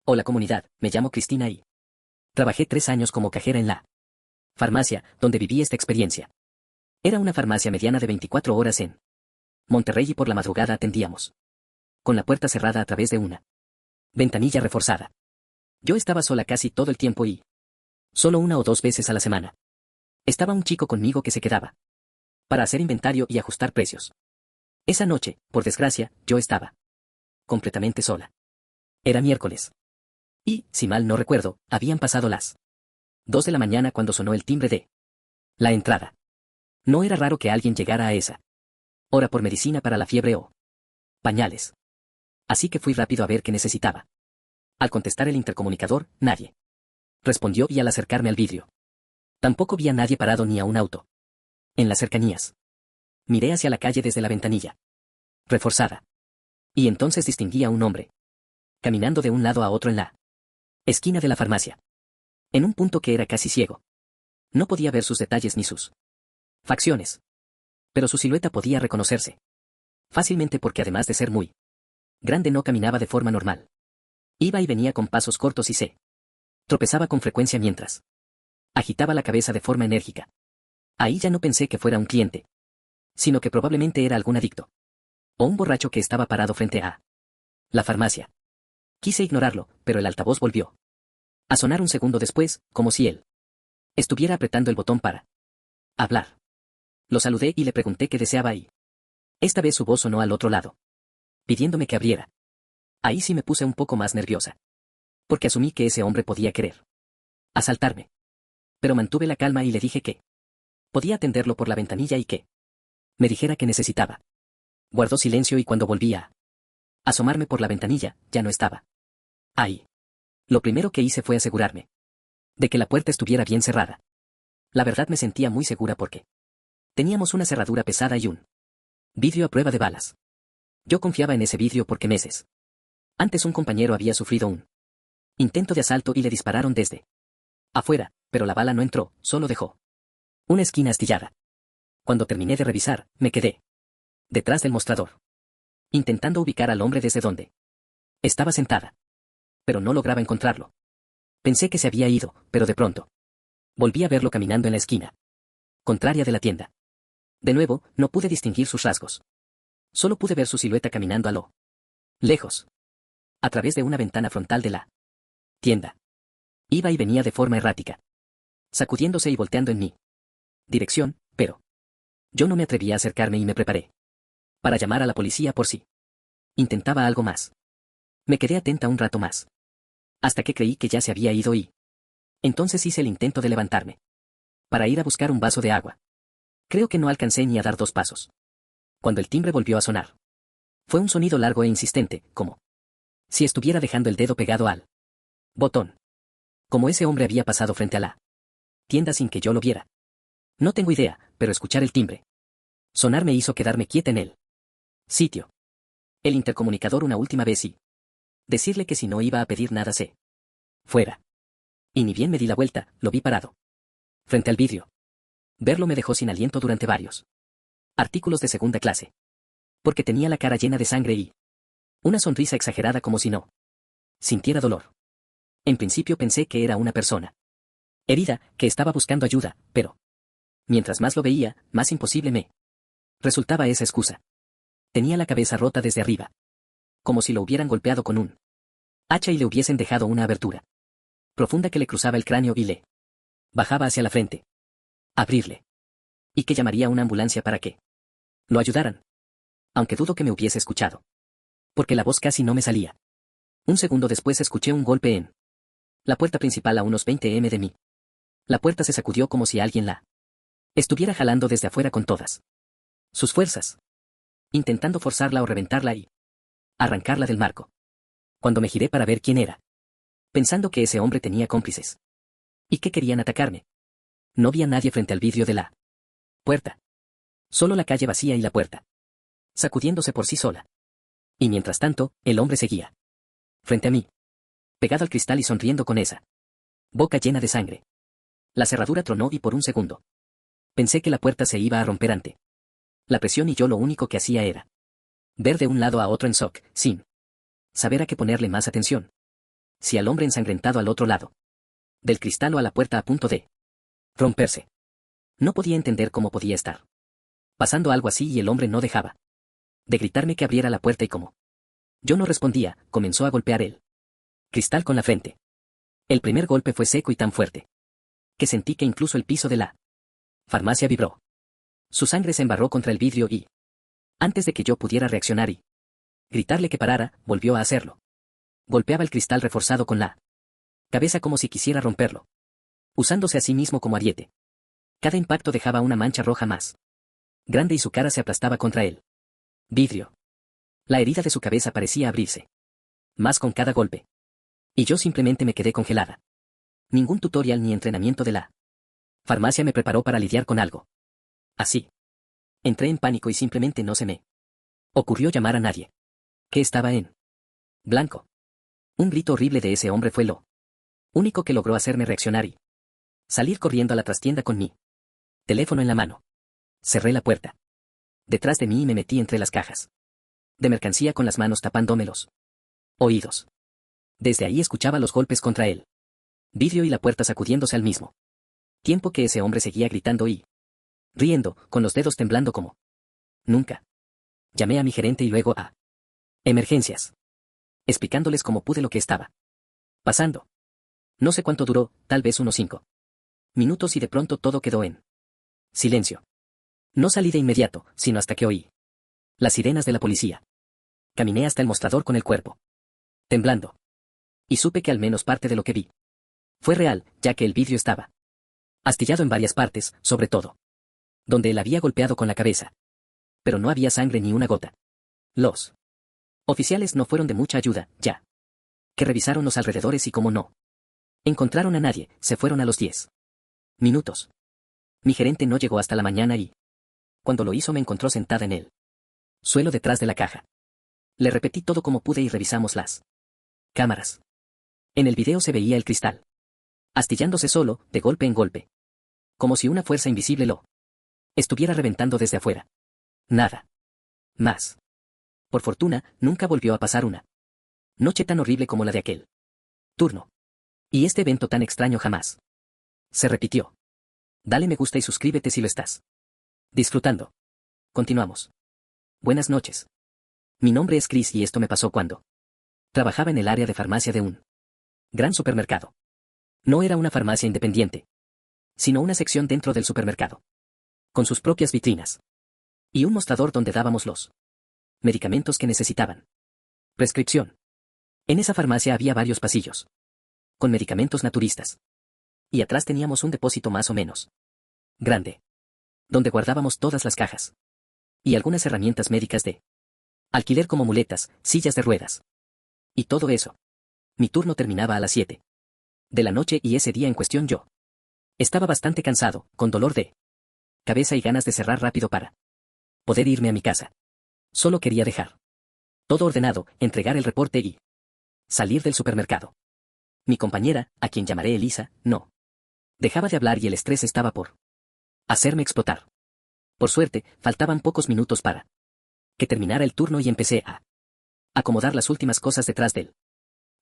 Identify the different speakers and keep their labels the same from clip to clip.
Speaker 1: Hola comunidad, me llamo Cristina y trabajé 3 años como cajera en la farmacia, donde viví esta experiencia. Era una farmacia mediana de 24 horas en Monterrey y por la madrugada atendíamos. Con la puerta cerrada a través de una ventanilla reforzada. Yo estaba sola casi todo el tiempo y solo 1 o 2 veces a la semana. Estaba un chico conmigo que se quedaba para hacer inventario y ajustar precios. Esa noche, por desgracia, yo estaba completamente sola. Era miércoles. Y, si mal no recuerdo, habían pasado las 2 de la mañana cuando sonó el timbre de la entrada. No era raro que alguien llegara a esa hora por medicina para la fiebre o pañales. Así que fui rápido a ver qué necesitaba. Al contestar el intercomunicador, nadie respondió y al acercarme al vidrio, tampoco vi a nadie parado ni a un auto en las cercanías. Miré hacia la calle desde la ventanilla reforzada. Y entonces distinguí a un hombre caminando de un lado a otro en la esquina de la farmacia. En un punto que era casi ciego. No podía ver sus detalles ni sus facciones. Pero su silueta podía reconocerse fácilmente porque además de ser muy grande no caminaba de forma normal. Iba y venía con pasos cortos y se tropezaba con frecuencia mientras agitaba la cabeza de forma enérgica. Ahí ya no pensé que fuera un cliente, sino que probablemente era algún adicto o un borracho que estaba parado frente a la farmacia. Quise ignorarlo, pero el altavoz volvió a sonar un segundo después, como si él estuviera apretando el botón para hablar. Lo saludé y le pregunté qué deseaba y esta vez su voz sonó al otro lado, pidiéndome que abriera. Ahí sí me puse un poco más nerviosa, porque asumí que ese hombre podía querer asaltarme. Pero mantuve la calma y le dije que podía atenderlo por la ventanilla y que me dijera que necesitaba. Guardó silencio y cuando volví a asomarme por la ventanilla, ya no estaba ahí. Lo primero que hice fue asegurarme de que la puerta estuviera bien cerrada. La verdad me sentía muy segura porque teníamos una cerradura pesada y un vidrio a prueba de balas. Yo confiaba en ese vidrio porque meses antes un compañero había sufrido un intento de asalto y le dispararon desde afuera, pero la bala no entró, solo dejó una esquina astillada. Cuando terminé de revisar, me quedé detrás del mostrador, intentando ubicar al hombre desde donde estaba sentada. Pero no lograba encontrarlo. Pensé que se había ido, pero de pronto volví a verlo caminando en la esquina contraria de la tienda. De nuevo, no pude distinguir sus rasgos. Solo pude ver su silueta caminando a lo lejos, a través de una ventana frontal de la tienda. Iba y venía de forma errática, sacudiéndose y volteando en mi dirección, pero yo no me atreví a acercarme y me preparé para llamar a la policía por si intentaba algo más. Me quedé atenta un rato más, hasta que creí que ya se había ido y entonces hice el intento de levantarme para ir a buscar un vaso de agua. Creo que no alcancé ni a dar 2 pasos cuando el timbre volvió a sonar. Fue un sonido largo e insistente, como si estuviera dejando el dedo pegado al botón. Como ese hombre había pasado frente a la tienda sin que yo lo viera. No tengo idea, pero escuchar el timbre sonar me hizo quedarme quieta en el sitio. El intercomunicador una última vez y decirle que si no iba a pedir nada se fuera. Y ni bien me di la vuelta, lo vi parado frente al vidrio. Verlo me dejó sin aliento durante varios artículos de segunda clase. Porque tenía la cara llena de sangre y una sonrisa exagerada como si no sintiera dolor. En principio pensé que era una persona herida, que estaba buscando ayuda, pero mientras más lo veía, más imposible me resultaba esa excusa. Tenía la cabeza rota desde arriba, como si lo hubieran golpeado con un hacha y le hubiesen dejado una abertura profunda que le cruzaba el cráneo y le bajaba hacia la frente. Abrirle. Y que llamaría a una ambulancia para que lo ayudaran. Aunque dudo que me hubiese escuchado. Porque la voz casi no me salía. Un segundo después escuché un golpe en la puerta principal a unos 20 m de mí. La puerta se sacudió como si alguien la estuviera jalando desde afuera con todas sus fuerzas, intentando forzarla o reventarla y arrancarla del marco. Cuando me giré para ver quién era, pensando que ese hombre tenía cómplices y que querían atacarme, no vi a nadie frente al vidrio de la puerta. Solo la calle vacía y la puerta sacudiéndose por sí sola. Y mientras tanto, el hombre seguía frente a mí, pegado al cristal y sonriendo con esa boca llena de sangre. La cerradura tronó y por un segundo pensé que la puerta se iba a romper ante la presión y yo lo único que hacía era ver de un lado a otro en shock, sin saber a qué ponerle más atención. si al hombre ensangrentado al otro lado del cristal o a la puerta a punto de romperse. No podía entender cómo podía estar pasando algo así y el hombre no dejaba de gritarme que abriera la puerta y como yo no respondía, comenzó a golpear el cristal con la frente. El primer golpe fue seco y tan fuerte que sentí que incluso el piso de la farmacia vibró. Su sangre se embarró contra el vidrio y, antes de que yo pudiera reaccionar y gritarle que parara, volvió a hacerlo. Golpeaba el cristal reforzado con la cabeza como si quisiera romperlo, usándose a sí mismo como ariete. Cada impacto dejaba una mancha roja más grande y su cara se aplastaba contra él. Vidrio. La herida de su cabeza parecía abrirse más con cada golpe. Y yo simplemente me quedé congelada. Ningún tutorial ni entrenamiento de la farmacia me preparó para lidiar con algo así. Entré en pánico y simplemente no se me ocurrió llamar a nadie. ¿Qué estaba en blanco? Un grito horrible de ese hombre fue lo único que logró hacerme reaccionar y salir corriendo a la trastienda con mi teléfono en la mano. Cerré la puerta detrás de mí y me metí entre las cajas de mercancía con las manos tapándome los oídos. Desde ahí escuchaba los golpes contra el vidrio y la puerta sacudiéndose al mismo tiempo que ese hombre seguía gritando y riendo, con los dedos temblando como nunca. Llamé a mi gerente y luego a emergencias, explicándoles como pude lo que estaba pasando. No sé cuánto duró, tal vez unos 5 minutos y de pronto todo quedó en silencio. No salí de inmediato, sino hasta que oí las sirenas de la policía. Caminé hasta el mostrador con el cuerpo temblando. Y supe que al menos parte de lo que vi fue real, ya que el vidrio estaba astillado en varias partes, sobre todo donde él había golpeado con la cabeza. Pero no había sangre ni una gota. Los oficiales no fueron de mucha ayuda, ya que revisaron los alrededores y como no encontraron a nadie, se fueron a los 10 minutos. Mi gerente no llegó hasta la mañana y, cuando lo hizo, me encontró sentada en el suelo detrás de la caja. Le repetí todo como pude y revisamos las cámaras. En el video se veía el cristal astillándose solo, de golpe en golpe, como si una fuerza invisible lo estuviera reventando desde afuera. Nada más. Por fortuna, nunca volvió a pasar una noche tan horrible como la de aquel turno. Y este evento tan extraño jamás se repitió. Dale me gusta y suscríbete si lo estás disfrutando. Continuamos. Buenas noches. Mi nombre es Chris y esto me pasó cuando trabajaba en el área de farmacia de un gran supermercado. No era una farmacia independiente, sino una sección dentro del supermercado, con sus propias vitrinas y un mostrador donde dábamos los medicamentos que necesitaban. Prescripción. En esa farmacia había varios pasillos con medicamentos naturistas. Y atrás teníamos un depósito más o menos grande, donde guardábamos todas las cajas y algunas herramientas médicas de alquiler como muletas, sillas de ruedas. Y todo eso. Mi turno terminaba a las 7 de la noche y ese día en cuestión yo estaba bastante cansado, con dolor de cabeza y ganas de cerrar rápido para poder irme a mi casa. Solo quería dejar todo ordenado, entregar el reporte y salir del supermercado. Mi compañera, a quien llamaré Elisa, no dejaba de hablar y el estrés estaba por hacerme explotar. Por suerte, faltaban pocos minutos para que terminara el turno y empecé a acomodar las últimas cosas detrás del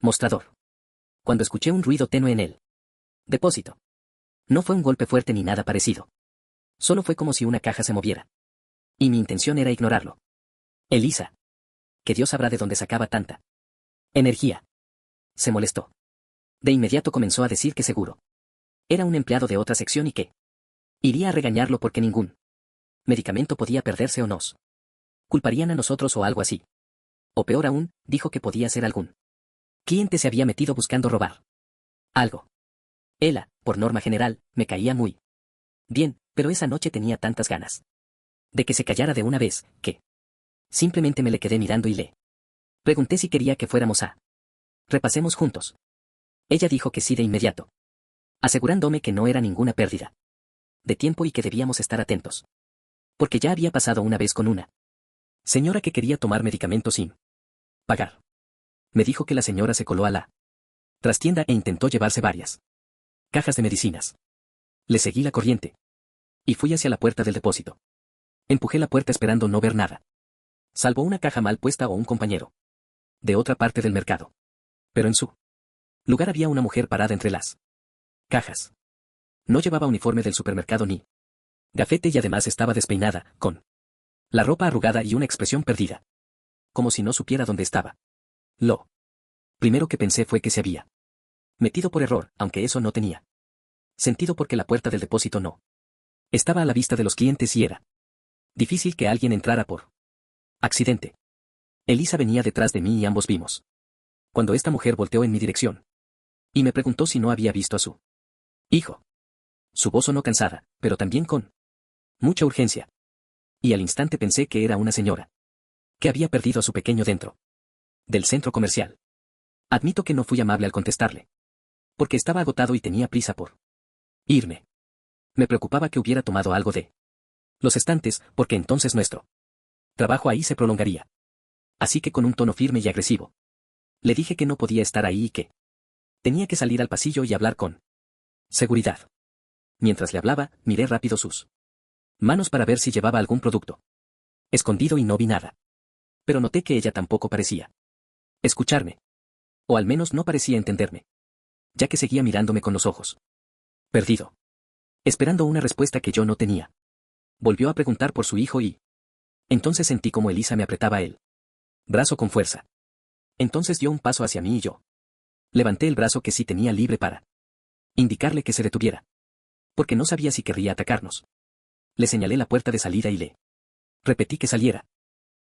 Speaker 1: mostrador, cuando escuché un ruido tenue en el depósito. No fue un golpe fuerte ni nada parecido. Solo fue como si una caja se moviera. Y mi intención era ignorarlo. Elisa. Que Dios sabrá de dónde sacaba tanta energía. Se molestó. De inmediato comenzó a decir que seguro era un empleado de otra sección y que iría a regañarlo porque ningún medicamento podía perderse o nos culparían a nosotros o algo así. O peor aún, dijo que podía ser algún cliente se había metido buscando robar algo. Ella, por norma general, me caía muy bien, pero esa noche tenía tantas ganas de que se callara de una vez, que simplemente me le quedé mirando y le pregunté si quería que fuéramos a repasemos juntos. Ella dijo que sí de inmediato, asegurándome que no era ninguna pérdida de tiempo y que debíamos estar atentos. Porque ya había pasado una vez con una señora que quería tomar medicamentos sin pagar. Me dijo que la señora se coló a la trastienda e intentó llevarse varias cajas de medicinas. Le seguí la corriente y fui hacia la puerta del depósito. Empujé la puerta esperando no ver nada, salvo una caja mal puesta o un compañero de otra parte del mercado. Pero en su Lugar había una mujer parada entre las cajas. No llevaba uniforme del supermercado ni gafete y además estaba despeinada, con la ropa arrugada y una expresión perdida. Como si no supiera dónde estaba. Lo primero que pensé fue que se había metido por error, aunque eso no tenía sentido porque la puerta del depósito no estaba a la vista de los clientes y era difícil que alguien entrara por accidente. Elisa venía detrás de mí y ambos vimos cuando esta mujer volteó en mi dirección y me preguntó si no había visto a su hijo. Su voz sonó cansada, pero también con mucha urgencia. Y al instante pensé que era una señora que había perdido a su pequeño dentro del centro comercial. Admito que no fui amable al contestarle, porque estaba agotado y tenía prisa por irme. Me preocupaba que hubiera tomado algo de los estantes, porque entonces nuestro trabajo ahí se prolongaría. Así que con un tono firme y agresivo, le dije que no podía estar ahí y que tenía que salir al pasillo y hablar con seguridad. Mientras le hablaba, miré rápido sus manos para ver si llevaba algún producto escondido y no vi nada. Pero noté que ella tampoco parecía escucharme. O al menos no parecía entenderme. Ya que seguía mirándome con los ojos perdido, esperando una respuesta que yo no tenía. Volvió a preguntar por su hijo y entonces sentí como Elisa me apretaba el brazo con fuerza. Entonces dio un paso hacia mí y yo levanté el brazo que sí tenía libre para indicarle que se detuviera. Porque no sabía si querría atacarnos. Le señalé la puerta de salida y le repetí que saliera.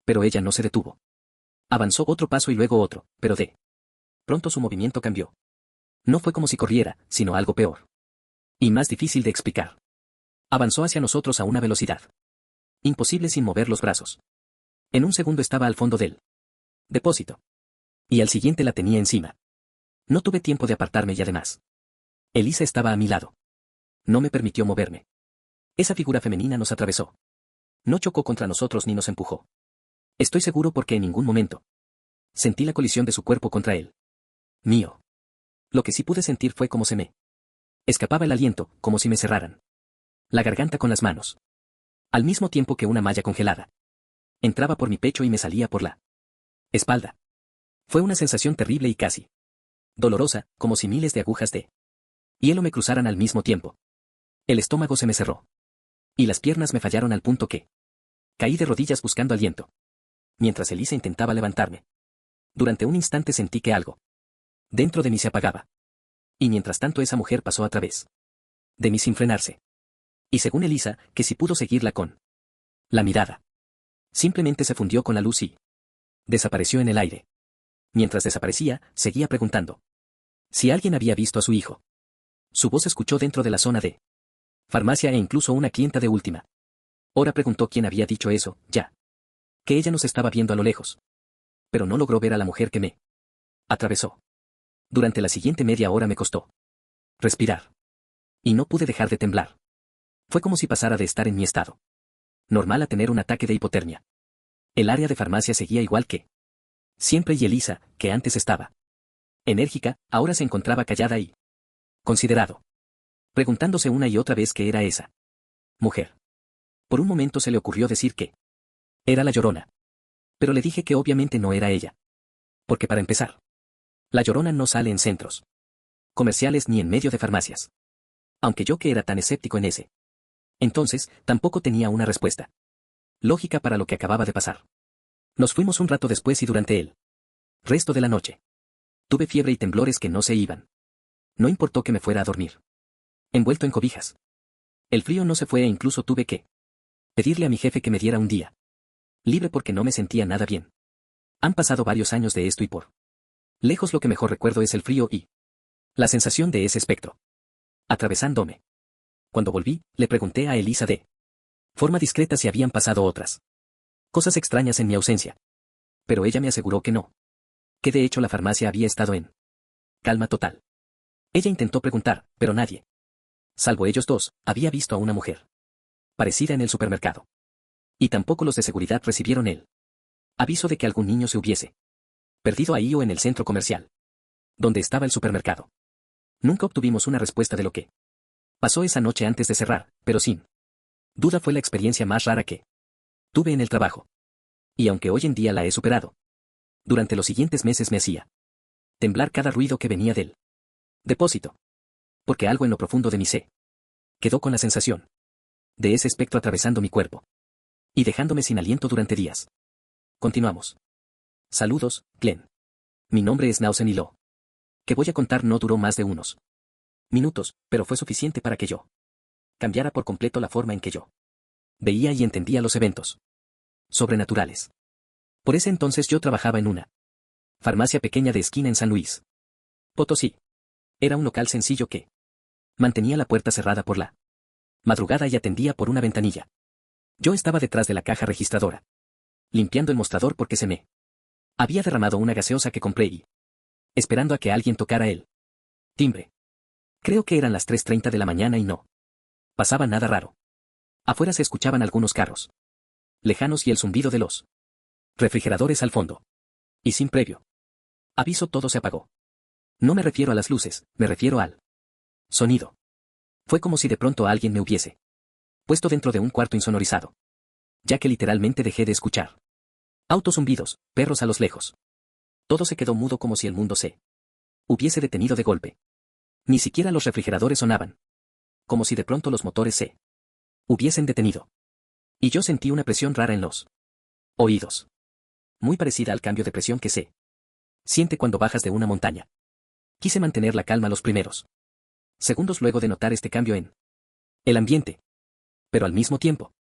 Speaker 1: Pero ella no se detuvo. Avanzó otro paso y luego otro, pero de pronto su movimiento cambió. No fue como si corriera, sino algo peor. Y más difícil de explicar. Avanzó hacia nosotros a una velocidad imposible sin mover los brazos. En un segundo estaba al fondo del depósito. Y al siguiente la tenía encima. No tuve tiempo de apartarme y además Elisa estaba a mi lado. No me permitió moverme. Esa figura femenina nos atravesó. No chocó contra nosotros ni nos empujó. Estoy seguro porque en ningún momento sentí la colisión de su cuerpo contra él. Mío. Lo que sí pude sentir fue como se me escapaba el aliento, como si me cerraran la garganta con las manos. Al mismo tiempo que una malla congelada entraba por mi pecho y me salía por la espalda. Fue una sensación terrible y casi dolorosa, como si miles de agujas de hielo me cruzaran al mismo tiempo. El estómago se me cerró. Y las piernas me fallaron al punto que caí de rodillas buscando aliento. Mientras Elisa intentaba levantarme. Durante un instante sentí que algo dentro de mí se apagaba. Y mientras tanto esa mujer pasó a través de mí sin frenarse. Y según Elisa, que si pudo seguirla con la mirada. Simplemente se fundió con la luz y desapareció en el aire. Mientras desaparecía, seguía preguntando si alguien había visto a su hijo. Su voz se escuchó dentro de la zona de farmacia e incluso una clienta de última hora preguntó quién había dicho eso, ya que ella nos estaba viendo a lo lejos. Pero no logró ver a la mujer que me atravesó. Durante la siguiente media hora me costó respirar. Y no pude dejar de temblar. Fue como si pasara de estar en mi estado normal a tener un ataque de hipotermia. El área de farmacia seguía igual que siempre y Elisa, que antes estaba enérgica, ahora se encontraba callada y considerado, preguntándose una y otra vez qué era esa mujer. Por un momento se le ocurrió decir que era la Llorona. Pero le dije que obviamente no era ella. Porque para empezar, la Llorona no sale en centros comerciales ni en medio de farmacias. Aunque yo que era tan escéptico en ese entonces, tampoco tenía una respuesta lógica para lo que acababa de pasar. Nos fuimos un rato después y durante el resto de la noche tuve fiebre y temblores que no se iban. No importó que me fuera a dormir envuelto en cobijas. El frío no se fue e incluso tuve que pedirle a mi jefe que me diera un día libre porque no me sentía nada bien. Han pasado varios años de esto y por lejos lo que mejor recuerdo es el frío y la sensación de ese espectro atravesándome. Cuando volví, le pregunté a Elisa de forma discreta si habían pasado otras cosas extrañas en mi ausencia. Pero ella me aseguró que no. Que de hecho la farmacia había estado en calma total. Ella intentó preguntar, pero nadie, salvo ellos dos, había visto a una mujer parecida en el supermercado. Y tampoco los de seguridad recibieron el aviso de que algún niño se hubiese perdido ahí o en el centro comercial, donde estaba el supermercado. Nunca obtuvimos una respuesta de lo que pasó esa noche antes de cerrar, pero sin duda fue la experiencia más rara que tuve en el trabajo. Y aunque hoy en día la he superado, durante los siguientes meses me hacía Temblar cada ruido que venía del depósito. Porque algo en lo profundo de mi ser quedó con la sensación de ese espectro atravesando mi cuerpo y dejándome sin aliento durante días. Continuamos. Saludos, Glenn. Mi nombre es Nausen y lo que voy a contar no duró más de unos minutos, pero fue suficiente para que yo cambiara por completo la forma en que yo veía y entendía los eventos sobrenaturales. Por ese entonces yo trabajaba en una farmacia pequeña de esquina en San Luis Potosí. Era un local sencillo que mantenía la puerta cerrada por la madrugada y atendía por una ventanilla. Yo estaba detrás de la caja registradora, limpiando el mostrador porque se me había derramado una gaseosa que compré y esperando a que alguien tocara el timbre. Creo que eran las 3:30 de la mañana y no pasaba nada raro. Afuera se escuchaban algunos carros lejanos y el zumbido de los refrigeradores al fondo. Y sin previo aviso todo se apagó. No me refiero a las luces, me refiero al sonido. Fue como si de pronto alguien me hubiese puesto dentro de un cuarto insonorizado, ya que literalmente dejé de escuchar autos zumbidos, perros a los lejos. Todo se quedó mudo como si el mundo se hubiese detenido de golpe. Ni siquiera los refrigeradores sonaban. Como si de pronto los motores se hubiesen detenido. Y yo sentí una presión rara en los oídos. Muy parecida al cambio de presión que se siente cuando bajas de una montaña. Quise mantener la calma los primeros segundos luego de notar este cambio en el ambiente. Pero al mismo tiempo,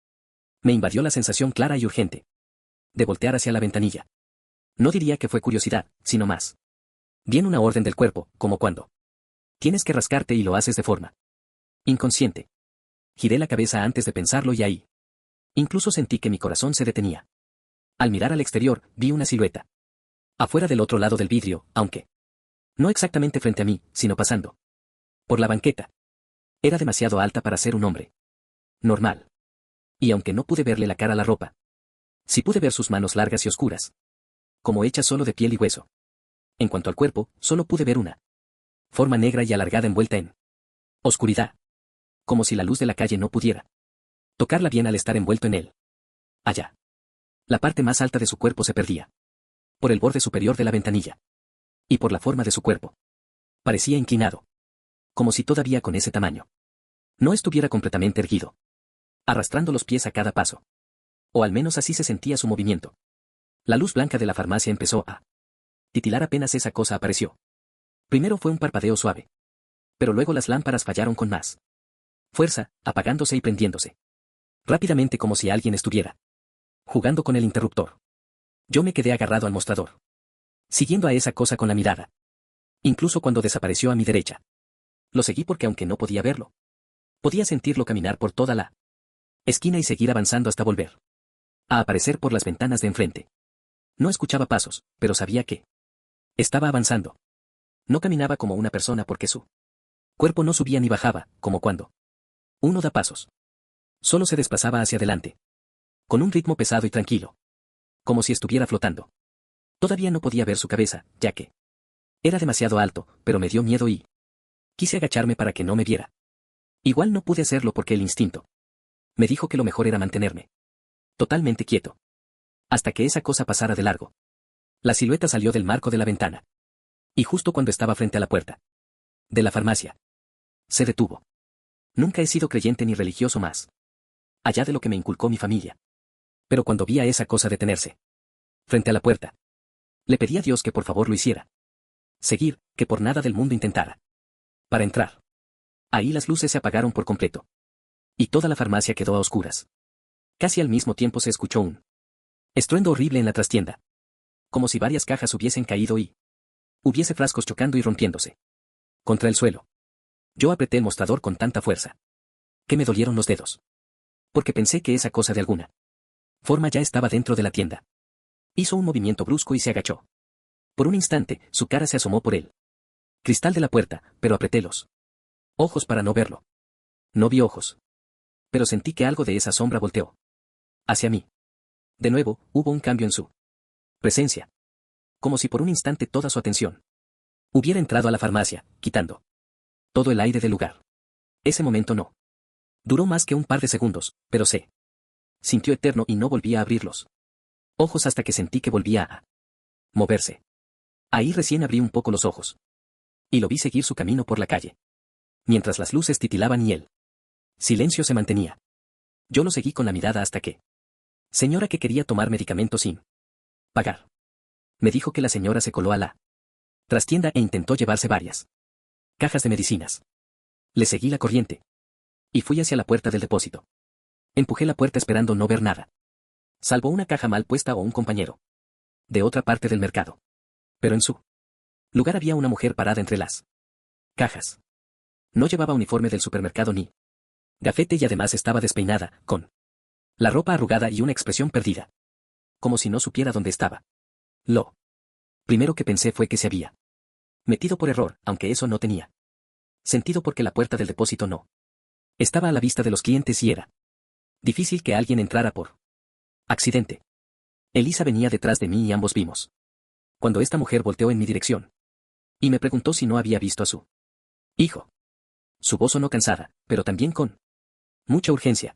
Speaker 1: me invadió la sensación clara y urgente de voltear hacia la ventanilla. No diría que fue curiosidad, sino más bien una orden del cuerpo, como cuando tienes que rascarte y lo haces de forma inconsciente. Giré la cabeza antes de pensarlo y ahí incluso sentí que mi corazón se detenía. Al mirar al exterior, vi una silueta afuera del otro lado del vidrio, aunque no exactamente frente a mí, sino pasando por la banqueta. Era demasiado alta para ser un hombre normal. Y aunque no pude verle la cara a la ropa, sí pude ver sus manos largas y oscuras, como hechas solo de piel y hueso. En cuanto al cuerpo, solo pude ver una forma negra y alargada envuelta en oscuridad, como si la luz de la calle no pudiera tocarla bien al estar envuelto en él. Allá. La parte más alta de su cuerpo se perdía por el borde superior de la ventanilla. Y por la forma de su cuerpo. Parecía inclinado. Como si todavía con ese tamaño no estuviera completamente erguido, arrastrando los pies a cada paso. O al menos así se sentía su movimiento. La luz blanca de la farmacia empezó a titilar apenas esa cosa apareció. Primero fue un parpadeo suave. Pero luego las lámparas fallaron con más fuerza, apagándose y prendiéndose rápidamente como si alguien estuviera jugando con el interruptor. Yo me quedé agarrado al mostrador, siguiendo a esa cosa con la mirada. Incluso cuando desapareció a mi derecha. Lo seguí porque aunque no podía verlo, podía sentirlo caminar por toda la esquina y seguir avanzando hasta volver a aparecer por las ventanas de enfrente. No escuchaba pasos, pero sabía que estaba avanzando. No caminaba como una persona porque su cuerpo no subía ni bajaba, como cuando uno da pasos. Solo se desplazaba hacia adelante, con un ritmo pesado y tranquilo, como si estuviera flotando. Todavía no podía ver su cabeza, ya que era demasiado alto, pero me dio miedo y quise agacharme para que no me viera. Igual no pude hacerlo porque el instinto me dijo que lo mejor era mantenerme totalmente quieto, hasta que esa cosa pasara de largo. La silueta salió del marco de la ventana. Y justo cuando estaba frente a la puerta de la farmacia, se detuvo. Nunca he sido creyente ni religioso más allá de lo que me inculcó mi familia. Pero cuando vi a esa cosa detenerse frente a la puerta, le pedí a Dios que por favor lo hiciera. Seguir, que por nada del mundo intentara. Para entrar. Ahí las luces se apagaron por completo. Y toda la farmacia quedó a oscuras. Casi al mismo tiempo se escuchó un estruendo horrible en la trastienda. Como si varias cajas hubiesen caído y hubiese frascos chocando y rompiéndose contra el suelo. Yo apreté el mostrador con tanta fuerza que me dolieron los dedos. Porque pensé que esa cosa de alguna forma ya estaba dentro de la tienda. Hizo un movimiento brusco y se agachó. Por un instante, su cara se asomó por el cristal de la puerta, pero apreté los ojos para no verlo. No vi ojos. Pero sentí que algo de esa sombra volteó hacia mí. De nuevo, hubo un cambio en su presencia. Como si por un instante toda su atención hubiera entrado a la farmacia, quitando todo el aire del lugar. Ese momento no duró más que un par de segundos, pero se sintió eterno y no volví a abrir los ojos hasta que sentí que volvía a moverse. Ahí recién abrí un poco los ojos. Y lo vi seguir su camino por la calle. Mientras las luces titilaban y el silencio se mantenía. Yo lo seguí con la mirada hasta que. Señora que quería tomar medicamentos sin pagar. Me dijo que la señora se coló a la trastienda e intentó llevarse varias cajas de medicinas. Le seguí la corriente. Y fui hacia la puerta del depósito. Empujé la puerta esperando no ver nada. Salvo una caja mal puesta o un compañero. De otra parte del mercado. Pero en su lugar había una mujer parada entre las cajas. No llevaba uniforme del supermercado ni gafete y además estaba despeinada, con la ropa arrugada y una expresión perdida. Como si no supiera dónde estaba. Lo primero que pensé fue que se había metido por error, aunque eso no tenía sentido porque la puerta del depósito no estaba a la vista de los clientes y era difícil que alguien entrara por accidente. Elisa venía detrás de mí y ambos vimos. Cuando esta mujer volteó en mi dirección. Y me preguntó si no había visto a su hijo. Su voz sonó cansada, pero también con mucha urgencia.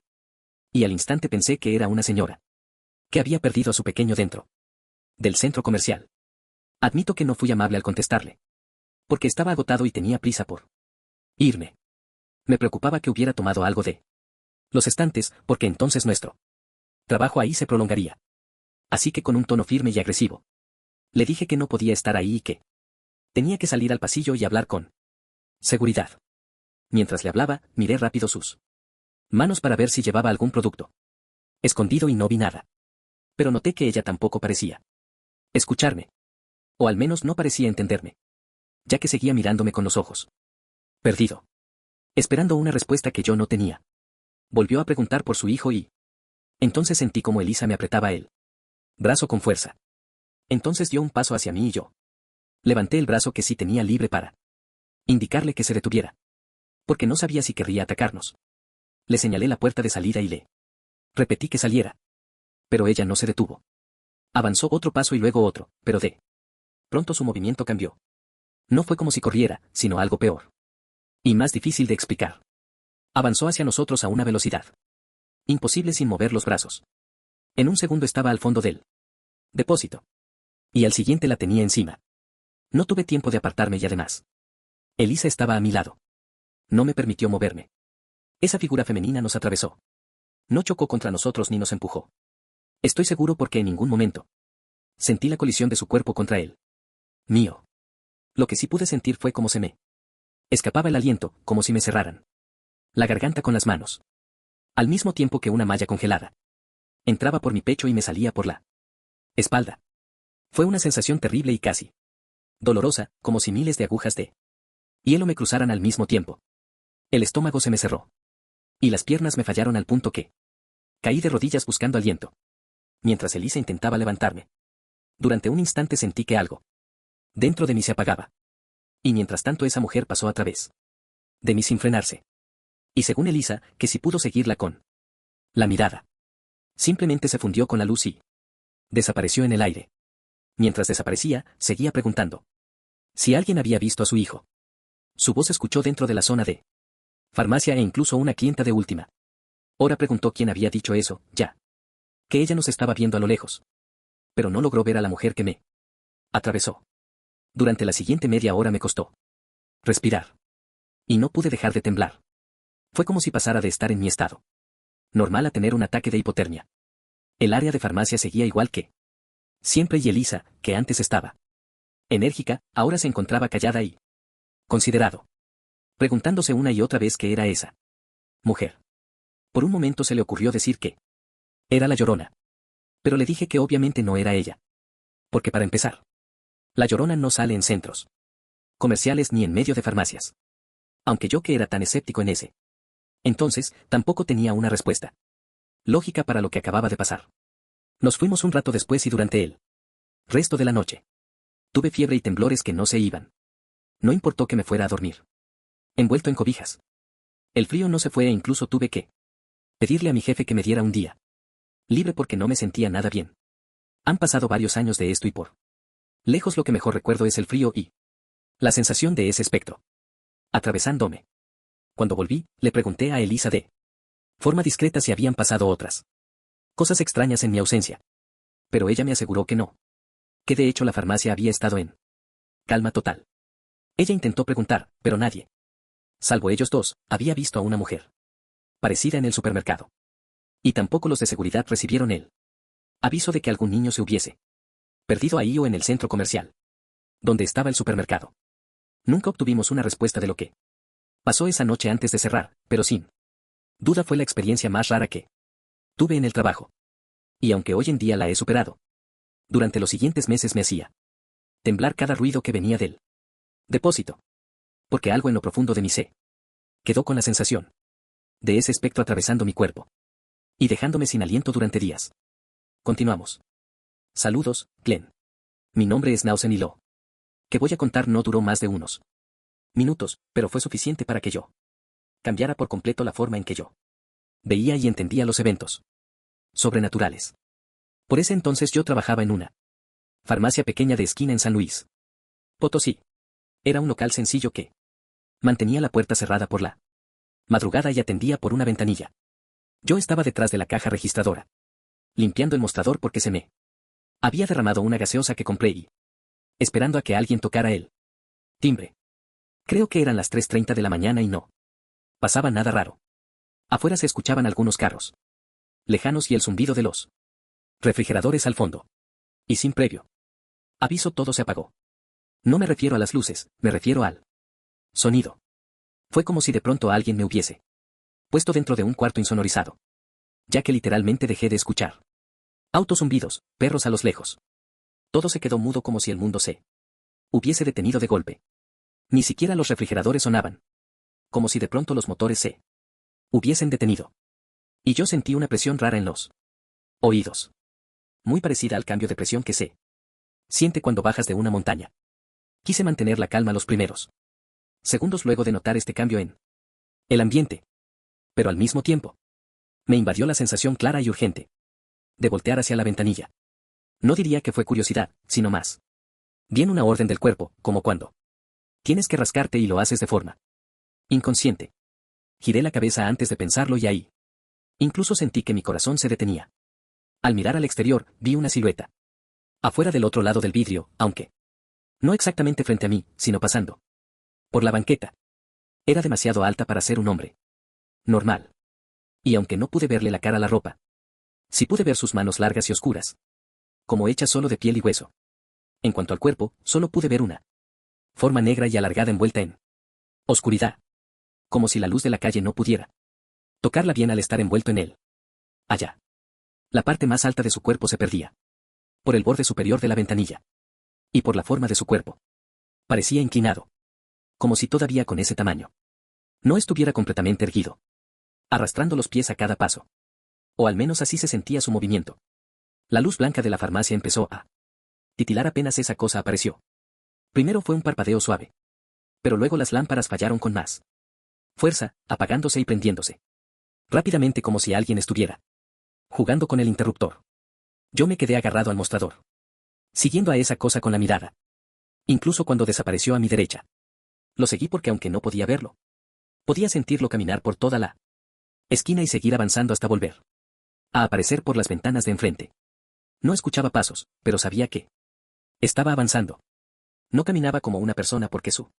Speaker 1: Y al instante pensé que era una señora. Que había perdido a su pequeño dentro del centro comercial. Admito que no fui amable al contestarle. Porque estaba agotado y tenía prisa por irme. Me preocupaba que hubiera tomado algo de los estantes, porque entonces nuestro trabajo ahí se prolongaría. Así que con un tono firme y agresivo. Le dije que no podía estar ahí y que tenía que salir al pasillo y hablar con seguridad. Mientras le hablaba, miré rápido sus manos para ver si llevaba algún producto escondido y no vi nada. Pero noté que ella tampoco parecía escucharme. O al menos no parecía entenderme. Ya que seguía mirándome con los ojos perdido. Esperando una respuesta que yo no tenía. Volvió a preguntar por su hijo y entonces sentí como Elisa me apretaba el brazo con fuerza. Entonces dio un paso hacia mí y yo levanté el brazo que sí tenía libre para indicarle que se detuviera. Porque no sabía si querría atacarnos. Le señalé la puerta de salida y le repetí que saliera. Pero ella no se detuvo. Avanzó otro paso y luego otro, pero de pronto su movimiento cambió. No fue como si corriera, sino algo peor. Y más difícil de explicar. Avanzó hacia nosotros a una velocidad imposible sin mover los brazos. En un segundo estaba al fondo del depósito. Y al siguiente la tenía encima. No tuve tiempo de apartarme y además. Elisa estaba a mi lado. No me permitió moverme. Esa figura femenina nos atravesó. No chocó contra nosotros ni nos empujó. Estoy seguro porque en ningún momento sentí la colisión de su cuerpo contra él. Mío. Lo que sí pude sentir fue como se me escapaba el aliento, como si me cerraran la garganta con las manos. Al mismo tiempo que una malla congelada entraba por mi pecho y me salía por la espalda. Fue una sensación terrible y casi dolorosa, como si miles de agujas de hielo me cruzaran al mismo tiempo. El estómago se me cerró. Y las piernas me fallaron al punto que caí de rodillas buscando aliento. Mientras Elisa intentaba levantarme. Durante un instante sentí que algo dentro de mí se apagaba. Y mientras tanto esa mujer pasó a través de mí sin frenarse. Y según Elisa, que si pudo seguirla con la mirada. Simplemente se fundió con la luz y desapareció en el aire. Mientras desaparecía, seguía preguntando si alguien había visto a su hijo. Su voz se escuchó dentro de la zona de farmacia e incluso una clienta de última hora preguntó quién había dicho eso, ya que ella nos estaba viendo a lo lejos. Pero no logró ver a la mujer que me atravesó. Durante la siguiente media hora me costó respirar. Y no pude dejar de temblar. Fue como si pasara de estar en mi estado normal a tener un ataque de hipotermia. El área de farmacia seguía igual que siempre y Elisa, que antes estaba enérgica, ahora se encontraba callada y considerado. Preguntándose una y otra vez qué era esa mujer. Por un momento se le ocurrió decir que era la Llorona. Pero le dije que obviamente no era ella. Porque para empezar, la Llorona no sale en centros comerciales ni en medio de farmacias. Aunque yo que era tan escéptico en ese entonces, tampoco tenía una respuesta lógica para lo que acababa de pasar. Nos fuimos un rato después y durante el resto de la noche. Tuve fiebre y temblores que no se iban. No importó que me fuera a dormir envuelto en cobijas. El frío no se fue e incluso tuve que pedirle a mi jefe que me diera un día libre porque no me sentía nada bien. Han pasado varios años de esto y por lejos lo que mejor recuerdo es el frío y la sensación de ese espectro atravesándome. Cuando volví, le pregunté a Elisa de forma discreta si habían pasado otras cosas extrañas en mi ausencia. Pero ella me aseguró que no. Que de hecho la farmacia había estado en Calma total. Ella intentó preguntar, pero nadie, salvo ellos dos, había visto a una mujer parecida en el supermercado. Y tampoco los de seguridad recibieron el aviso de que algún niño se hubiese perdido ahí o en el centro comercial, donde estaba el supermercado. Nunca obtuvimos una respuesta de lo que pasó esa noche antes de cerrar, pero sin duda fue la experiencia más rara que tuve en el trabajo. Y aunque hoy en día la he superado, durante los siguientes meses me hacía temblar cada ruido que venía del depósito. Porque algo en lo profundo de mi ser quedó con la sensación de ese espectro atravesando mi cuerpo y dejándome sin aliento durante días. Continuamos. Saludos, Glenn. Mi nombre es Nausen y lo que voy a contar no duró más de unos minutos, pero fue suficiente para que yo cambiara por completo la forma en que yo veía y entendía los eventos sobrenaturales. Por ese entonces yo trabajaba en una farmacia pequeña de esquina en San Luis Potosí. Era un local sencillo que mantenía la puerta cerrada por la madrugada y atendía por una ventanilla. Yo estaba detrás de la caja registradora, limpiando el mostrador porque se me había derramado una gaseosa que compré y esperando a que alguien tocara el timbre. Creo que eran las 3:30 de la mañana y no pasaba nada raro. Afuera se escuchaban algunos carros lejanos y el zumbido de los refrigeradores al fondo. Y sin previo aviso todo se apagó. No me refiero a las luces, me refiero al sonido. Fue como si de pronto alguien me hubiese puesto dentro de un cuarto insonorizado, ya que literalmente dejé de escuchar autos zumbidos, perros a los lejos. Todo se quedó mudo como si el mundo se hubiese detenido de golpe. Ni siquiera los refrigeradores sonaban. Como si de pronto los motores se hubiesen detenido. Y yo sentí una presión rara en los oídos. Muy parecida al cambio de presión que se siente cuando bajas de una montaña. Quise mantener la calma los primeros segundos luego de notar este cambio en el ambiente. Pero al mismo tiempo, me invadió la sensación clara y urgente de voltear hacia la ventanilla. No diría que fue curiosidad, sino más bien una orden del cuerpo, como cuando tienes que rascarte y lo haces de forma inconsciente. Giré la cabeza antes de pensarlo y ahí incluso sentí que mi corazón se detenía. Al mirar al exterior, vi una silueta afuera del otro lado del vidrio, aunque no exactamente frente a mí, sino pasando por la banqueta. Era demasiado alta para ser un hombre normal. Y aunque no pude verle la cara a la ropa, sí pude ver sus manos largas y oscuras, como hechas solo de piel y hueso. En cuanto al cuerpo, solo pude ver una forma negra y alargada envuelta en oscuridad, como si la luz de la calle no pudiera tocarla bien al estar envuelto en él. Allá. La parte más alta de su cuerpo se perdía por el borde superior de la ventanilla. Y por la forma de su cuerpo. Parecía inclinado. Como si todavía con ese tamaño no estuviera completamente erguido, arrastrando los pies a cada paso. O al menos así se sentía su movimiento. La luz blanca de la farmacia empezó a titilar apenas esa cosa apareció. Primero fue un parpadeo suave. Pero luego las lámparas fallaron con más fuerza, apagándose y prendiéndose rápidamente como si alguien estuviera jugando con el interruptor. Yo me quedé agarrado al mostrador, siguiendo a esa cosa con la mirada. Incluso cuando desapareció a mi derecha. Lo seguí porque aunque no podía verlo, podía sentirlo caminar por toda la esquina y seguir avanzando hasta volver a aparecer por las ventanas de enfrente. No escuchaba pasos, pero sabía que estaba avanzando. No caminaba como una persona porque su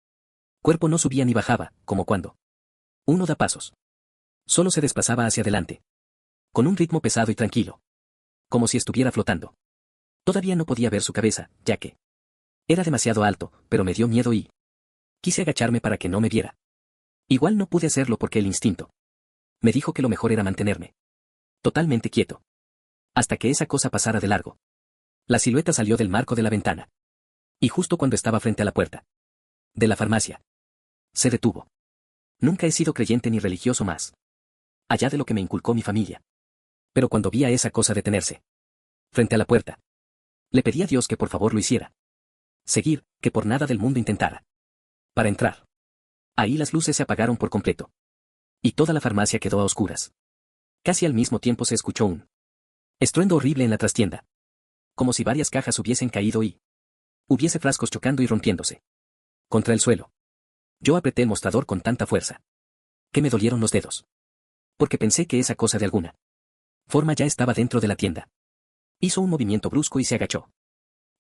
Speaker 1: cuerpo no subía ni bajaba, como cuando uno da pasos. Solo se desplazaba hacia adelante, con un ritmo pesado y tranquilo, como si estuviera flotando. Todavía no podía ver su cabeza, ya que era demasiado alto, pero me dio miedo y quise agacharme para que no me viera. Igual no pude hacerlo porque el instinto me dijo que lo mejor era mantenerme totalmente quieto, hasta que esa cosa pasara de largo. La silueta salió del marco de la ventana. Y justo cuando estaba frente a la puerta de la farmacia, se detuvo. Nunca he sido creyente ni religioso más allá de lo que me inculcó mi familia. Pero cuando vi a esa cosa detenerse frente a la puerta, le pedí a Dios que por favor lo hiciera. Seguir, que por nada del mundo intentara. Para entrar. Ahí las luces se apagaron por completo. Y toda la farmacia quedó a oscuras. Casi al mismo tiempo se escuchó un estruendo horrible en la trastienda. Como si varias cajas hubiesen caído y hubiese frascos chocando y rompiéndose contra el suelo. Yo apreté el mostrador con tanta fuerza que me dolieron los dedos. Porque pensé que esa cosa de alguna forma ya estaba dentro de la tienda. Hizo un movimiento brusco y se agachó.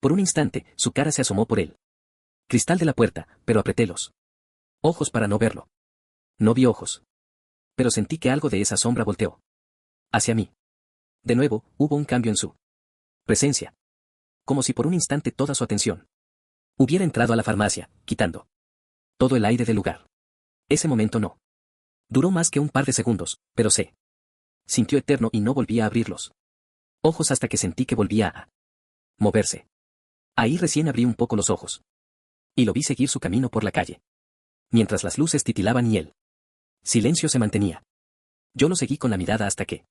Speaker 1: Por un instante, su cara se asomó por él Cristal de la puerta, pero apreté los ojos para no verlo. No vi ojos. Pero sentí que algo de esa sombra volteó hacia mí. De nuevo, hubo un cambio en su presencia. Como si por un instante toda su atención hubiera entrado a la farmacia, quitando todo el aire del lugar. Ese momento no duró más que un par de segundos, pero se sintió eterno y no volvía a abrir los ojos hasta que sentí que volvía a moverse. Ahí recién abrí un poco los ojos. Y lo vi seguir su camino por la calle. Mientras las luces titilaban y el silencio se mantenía. Yo lo seguí con la mirada hasta que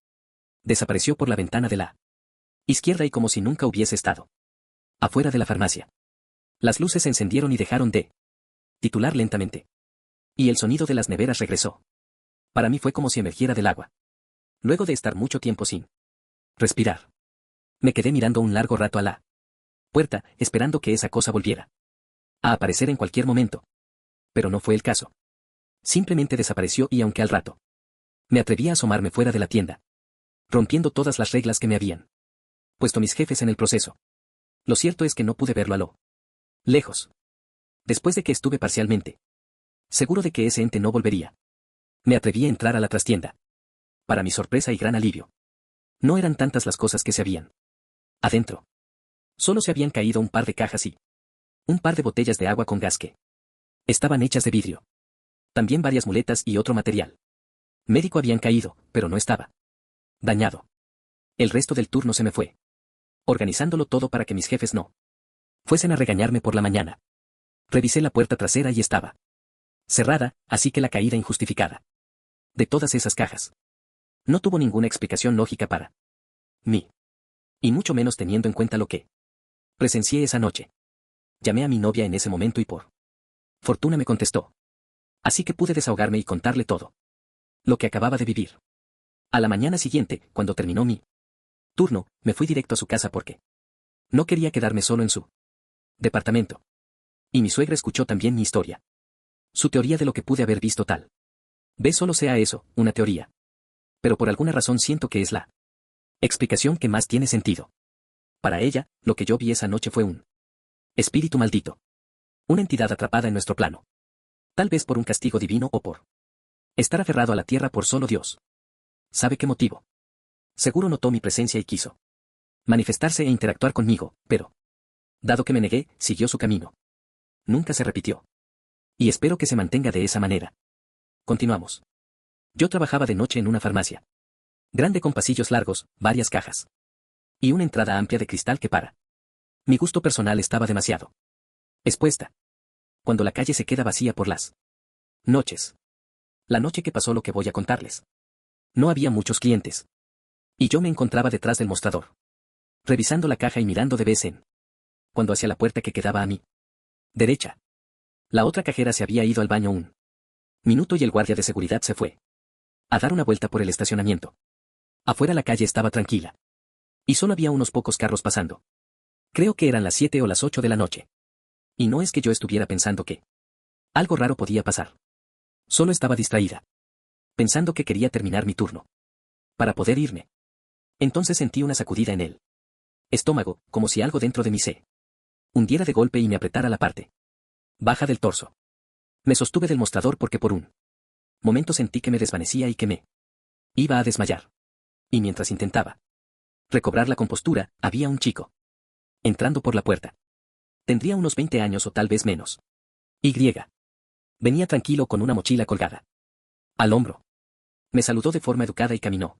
Speaker 1: desapareció por la ventana de la izquierda y como si nunca hubiese estado afuera de la farmacia. Las luces se encendieron y dejaron de titular lentamente. Y el sonido de las neveras regresó. Para mí fue como si emergiera del agua. Luego de estar mucho tiempo sin respirar, me quedé mirando un largo rato a la puerta, esperando que esa cosa volviera a aparecer en cualquier momento. Pero no fue el caso. Simplemente desapareció y aunque al rato me atreví a asomarme fuera de la tienda, rompiendo todas las reglas que me habían puesto mis jefes en el proceso. Lo cierto es que no pude verlo a lo lejos. Después de que estuve parcialmente seguro de que ese ente no volvería, me atreví a entrar a la trastienda. Para mi sorpresa y gran alivio, no eran tantas las cosas que se habían adentro. Solo se habían caído un par de cajas y un par de botellas de agua con gas que estaban hechas de vidrio. También varias muletas y otro material médico habían caído, pero no estaba dañado. El resto del turno se me fue organizándolo todo para que mis jefes no fuesen a regañarme por la mañana. Revisé la puerta trasera y estaba cerrada, así que la caída injustificada de todas esas cajas no tuvo ninguna explicación lógica para mí. Y mucho menos teniendo en cuenta lo que presencié esa noche. Llamé a mi novia en ese momento y por fortuna me contestó. Así que pude desahogarme y contarle todo lo que acababa de vivir. A la mañana siguiente, cuando terminó mi turno, me fui directo a su casa porque no quería quedarme solo en su departamento. Y mi suegra escuchó también mi historia. Su teoría de lo que pude haber visto tal vez solo sea eso, una teoría. Pero por alguna razón siento que es la explicación que más tiene sentido. Para ella, lo que yo vi esa noche fue un espíritu maldito. Una entidad atrapada en nuestro plano. Tal vez por un castigo divino o por estar aferrado a la tierra por solo Dios. ¿Sabe qué motivo? Seguro notó mi presencia y quiso manifestarse e interactuar conmigo, pero, dado que me negué, siguió su camino. Nunca se repitió. Y espero que se mantenga de esa manera. Continuamos. Yo trabajaba de noche en una farmacia. Grande con pasillos largos, varias cajas. Y una entrada amplia de cristal que para mi gusto personal estaba demasiado expuesta. Cuando la calle se queda vacía por las noches. La noche que pasó lo que voy a contarles. No había muchos clientes. Y yo me encontraba detrás del mostrador, revisando la caja y mirando de vez en cuando hacia la puerta que quedaba a mi derecha. La otra cajera se había ido al baño un minuto y el guardia de seguridad se fue a dar una vuelta por el estacionamiento. Afuera la calle estaba tranquila. Y solo había unos pocos carros pasando. Creo que eran las 7 o las 8 de la noche. Y no es que yo estuviera pensando que algo raro podía pasar. Solo estaba distraída. Pensando que quería terminar mi turno. Para poder irme. Entonces sentí una sacudida en el estómago, como si algo dentro de mí se hundiera de golpe y me apretara la parte baja del torso. Me sostuve del mostrador porque por un momento sentí que me desvanecía y que me iba a desmayar. Y mientras intentaba recobrar la compostura, había un chico entrando por la puerta. Tendría unos 20 años o tal vez menos. Y. Venía tranquilo con una mochila colgada al hombro. Me saludó de forma educada y caminó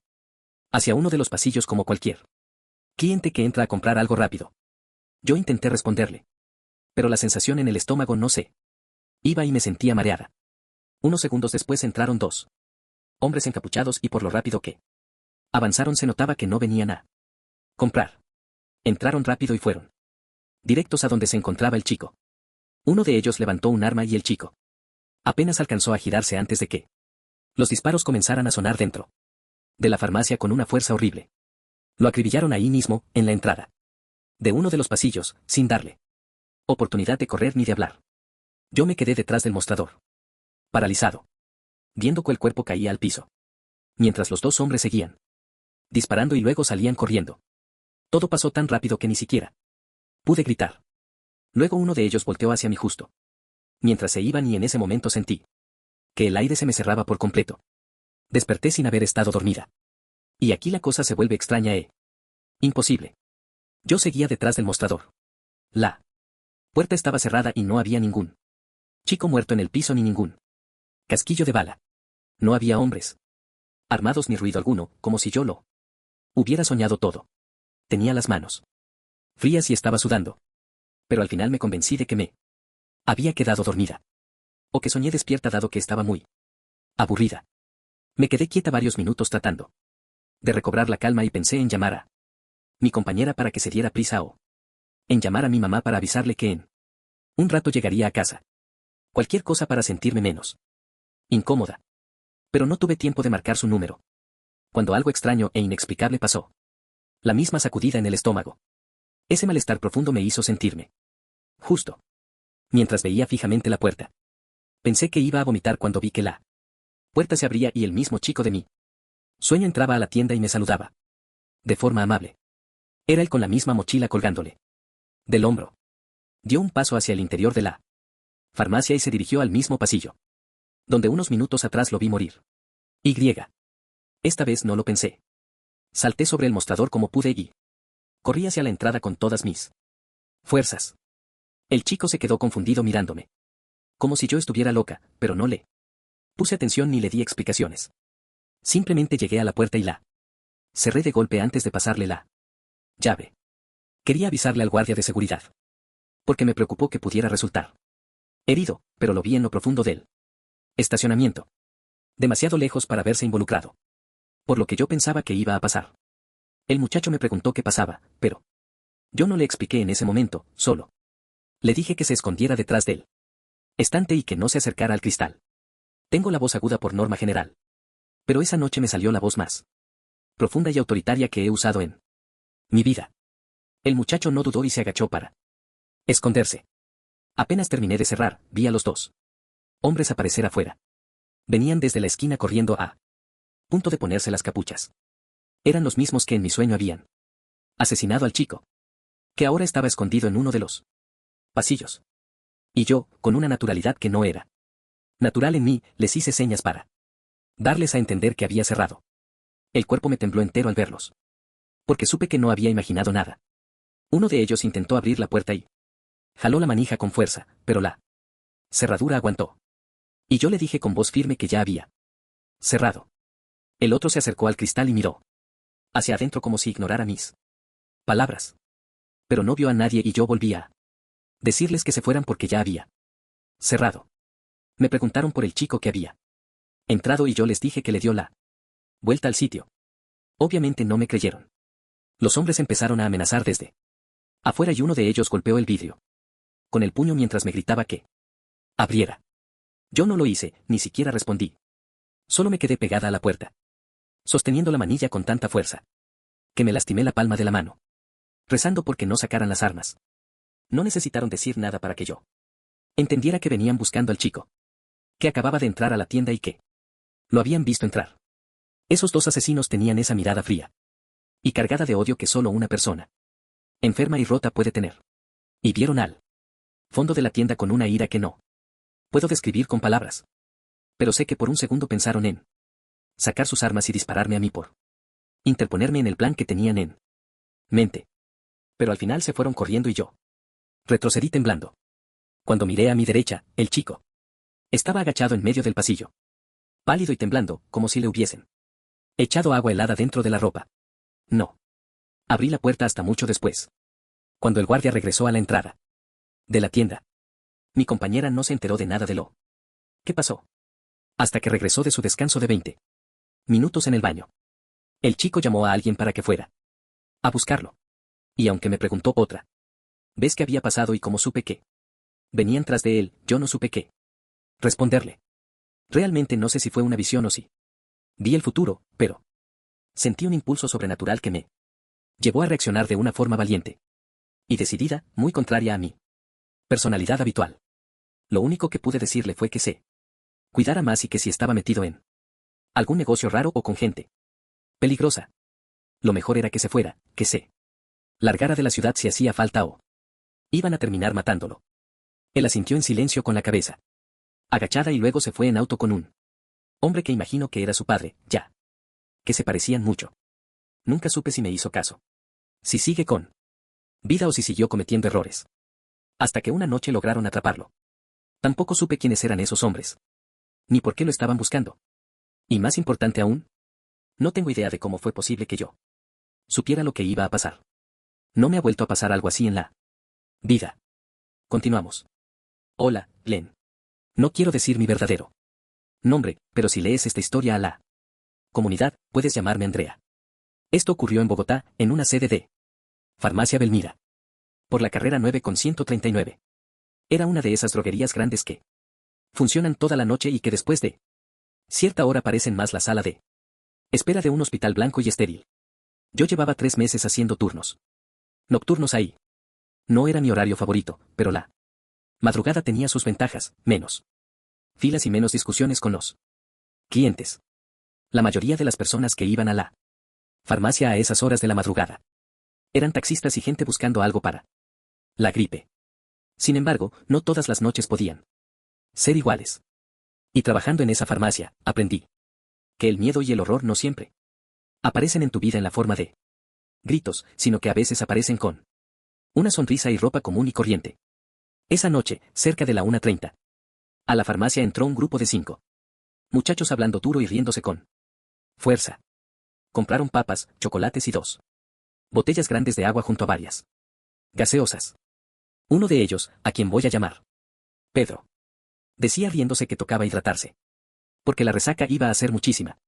Speaker 1: hacia uno de los pasillos como cualquier cliente que entra a comprar algo rápido. Yo intenté responderle. Pero la sensación en el estómago no se iba y me sentía mareada. Unos segundos después entraron dos hombres encapuchados y por lo rápido que avanzaron se notaba que no venían a comprar. Entraron rápido y fueron directos a donde se encontraba el chico. Uno de ellos levantó un arma y el chico apenas alcanzó a girarse antes de que los disparos comenzaran a sonar dentro de la farmacia con una fuerza horrible. Lo acribillaron ahí mismo, en la entrada de uno de los pasillos, sin darle oportunidad de correr ni de hablar. Yo me quedé detrás del mostrador, paralizado, viendo que el cuerpo caía al piso, mientras los dos hombres seguían disparando y luego salían corriendo. Todo pasó tan rápido que ni siquiera pude gritar. Luego uno de ellos volteó hacia mí justo mientras se iban y en ese momento sentí que el aire se me cerraba por completo. Desperté sin haber estado dormida. Y aquí la cosa se vuelve extraña imposible. Yo seguía detrás del mostrador. La puerta estaba cerrada y no había ningún chico muerto en el piso ni ningún casquillo de bala. No había hombres armados ni ruido alguno, como si yo lo hubiera soñado todo. Tenía las manos frías y estaba sudando. Pero al final me convencí de que me había quedado dormida. O que soñé despierta dado que estaba muy aburrida. Me quedé quieta varios minutos tratando de recobrar la calma y pensé en llamar a mi compañera para que se diera prisa o en llamar a mi mamá para avisarle que en un rato llegaría a casa. Cualquier cosa para sentirme menos incómoda. Pero no tuve tiempo de marcar su número. Cuando algo extraño e inexplicable pasó. La misma sacudida en el estómago. Ese malestar profundo me hizo sentirme justo mientras veía fijamente la puerta. Pensé que iba a vomitar cuando vi que la puerta se abría y el mismo chico de mí sueño entraba a la tienda y me saludaba. De forma amable. Era él con la misma mochila colgándole del hombro. Dio un paso hacia el interior de la farmacia y se dirigió al mismo pasillo donde unos minutos atrás lo vi morir. Esta vez no lo pensé. Salté sobre el mostrador como pude y corrí hacia la entrada con todas mis fuerzas. El chico se quedó confundido mirándome. Como si yo estuviera loca, pero no le puse atención ni le di explicaciones. Simplemente llegué a la puerta y la cerré de golpe antes de pasarle la llave. Quería avisarle al guardia de seguridad. Porque me preocupó que pudiera resultar herido, pero lo vi en lo profundo del estacionamiento. Demasiado lejos para verse involucrado. Por lo que yo pensaba que iba a pasar. El muchacho me preguntó qué pasaba, pero yo no le expliqué en ese momento, solo le dije que se escondiera detrás del estante y que no se acercara al cristal. Tengo la voz aguda por norma general. Pero esa noche me salió la voz más profunda y autoritaria que he usado en mi vida. El muchacho no dudó y se agachó para esconderse. Apenas terminé de cerrar, vi a los dos hombres aparecer afuera. Venían desde la esquina corriendo a punto de ponerse las capuchas. Eran los mismos que en mi sueño habían asesinado al chico, que ahora estaba escondido en uno de los pasillos. Y yo, con una naturalidad que no era natural en mí, les hice señas para darles a entender que había cerrado. El cuerpo me tembló entero al verlos. Porque supe que no había imaginado nada. Uno de ellos intentó abrir la puerta y jaló la manija con fuerza, pero la cerradura aguantó. Y yo le dije con voz firme que ya había cerrado. El otro se acercó al cristal y miró hacia adentro como si ignorara mis palabras. Pero no vio a nadie y yo volví a decirles que se fueran porque ya había cerrado. Me preguntaron por el chico que había entrado y yo les dije que le dio la vuelta al sitio. Obviamente no me creyeron. Los hombres empezaron a amenazar desde afuera y uno de ellos golpeó el vidrio con el puño mientras me gritaba que abriera. Yo no lo hice, ni siquiera respondí. Solo me quedé pegada a la puerta, sosteniendo la manilla con tanta fuerza que me lastimé la palma de la mano, rezando porque no sacaran las armas. No necesitaron decir nada para que yo entendiera que venían buscando al chico, que acababa de entrar a la tienda y que lo habían visto entrar. Esos dos asesinos tenían esa mirada fría y cargada de odio que solo una persona enferma y rota puede tener. Y vieron al fondo de la tienda con una ira que no puedo describir con palabras. Pero sé que por un segundo pensaron en sacar sus armas y dispararme a mí por interponerme en el plan que tenían en mente. Pero al final se fueron corriendo y yo retrocedí temblando. Cuando miré a mi derecha, el chico estaba agachado en medio del pasillo, pálido y temblando, como si le hubiesen echado agua helada dentro de la ropa. No. Abrí la puerta hasta mucho después. Cuando el guardia regresó a la entrada de la tienda. Mi compañera no se enteró de nada de lo que pasó. Hasta que regresó de su descanso de 20 minutos en el baño. El chico llamó a alguien para que fuera a buscarlo. Y aunque me preguntó otra vez qué había pasado y cómo supe que venían tras de él, yo no supe qué responderle. Realmente no sé si fue una visión o si vi el futuro, pero sentí un impulso sobrenatural que me llevó a reaccionar de una forma valiente y decidida, muy contraria a mi personalidad habitual. Lo único que pude decirle fue que se cuidara más y que si estaba metido en algún negocio raro o con gente peligrosa, lo mejor era que se fuera, que se largara de la ciudad si hacía falta o Iban a terminar matándolo. Él asintió en silencio con la cabeza. Agachada y luego se fue en auto con un hombre que imagino que era su padre, ya. Que se parecían mucho. Nunca supe si me hizo caso. Si sigue con vida o si siguió cometiendo errores. Hasta que una noche lograron atraparlo. Tampoco supe quiénes eran esos hombres. Ni por qué lo estaban buscando. Y más importante aún, no tengo idea de cómo fue posible que yo supiera lo que iba a pasar. No me ha vuelto a pasar algo así en la vida. Continuamos. Hola, Glenn. No quiero decir mi verdadero nombre, pero si lees esta historia a la comunidad, puedes llamarme Andrea. Esto ocurrió en Bogotá, en una sede de Farmacia Belmira. Por la carrera 9 con 139. Era una de esas droguerías grandes que funcionan toda la noche y que después de cierta hora parecen más la sala de espera de un hospital blanco y estéril. Yo llevaba 3 meses haciendo turnos nocturnos ahí. No era mi horario favorito, pero la madrugada tenía sus ventajas, menos filas y menos discusiones con los clientes. La mayoría de las personas que iban a la farmacia a esas horas de la madrugada eran taxistas y gente buscando algo para la gripe. Sin embargo, no todas las noches podían ser iguales. Y trabajando en esa farmacia, aprendí que el miedo y el horror no siempre aparecen en tu vida en la forma de gritos, sino que a veces aparecen con una sonrisa y ropa común y corriente. Esa noche, cerca de la 1:30, a la farmacia entró un grupo de 5 muchachos hablando duro y riéndose con fuerza. Compraron papas, chocolates y 2 botellas grandes de agua junto a varias gaseosas. Uno de ellos, a quien voy a llamar Pedro, decía riéndose que tocaba hidratarse. Porque la resaca iba a ser muchísima.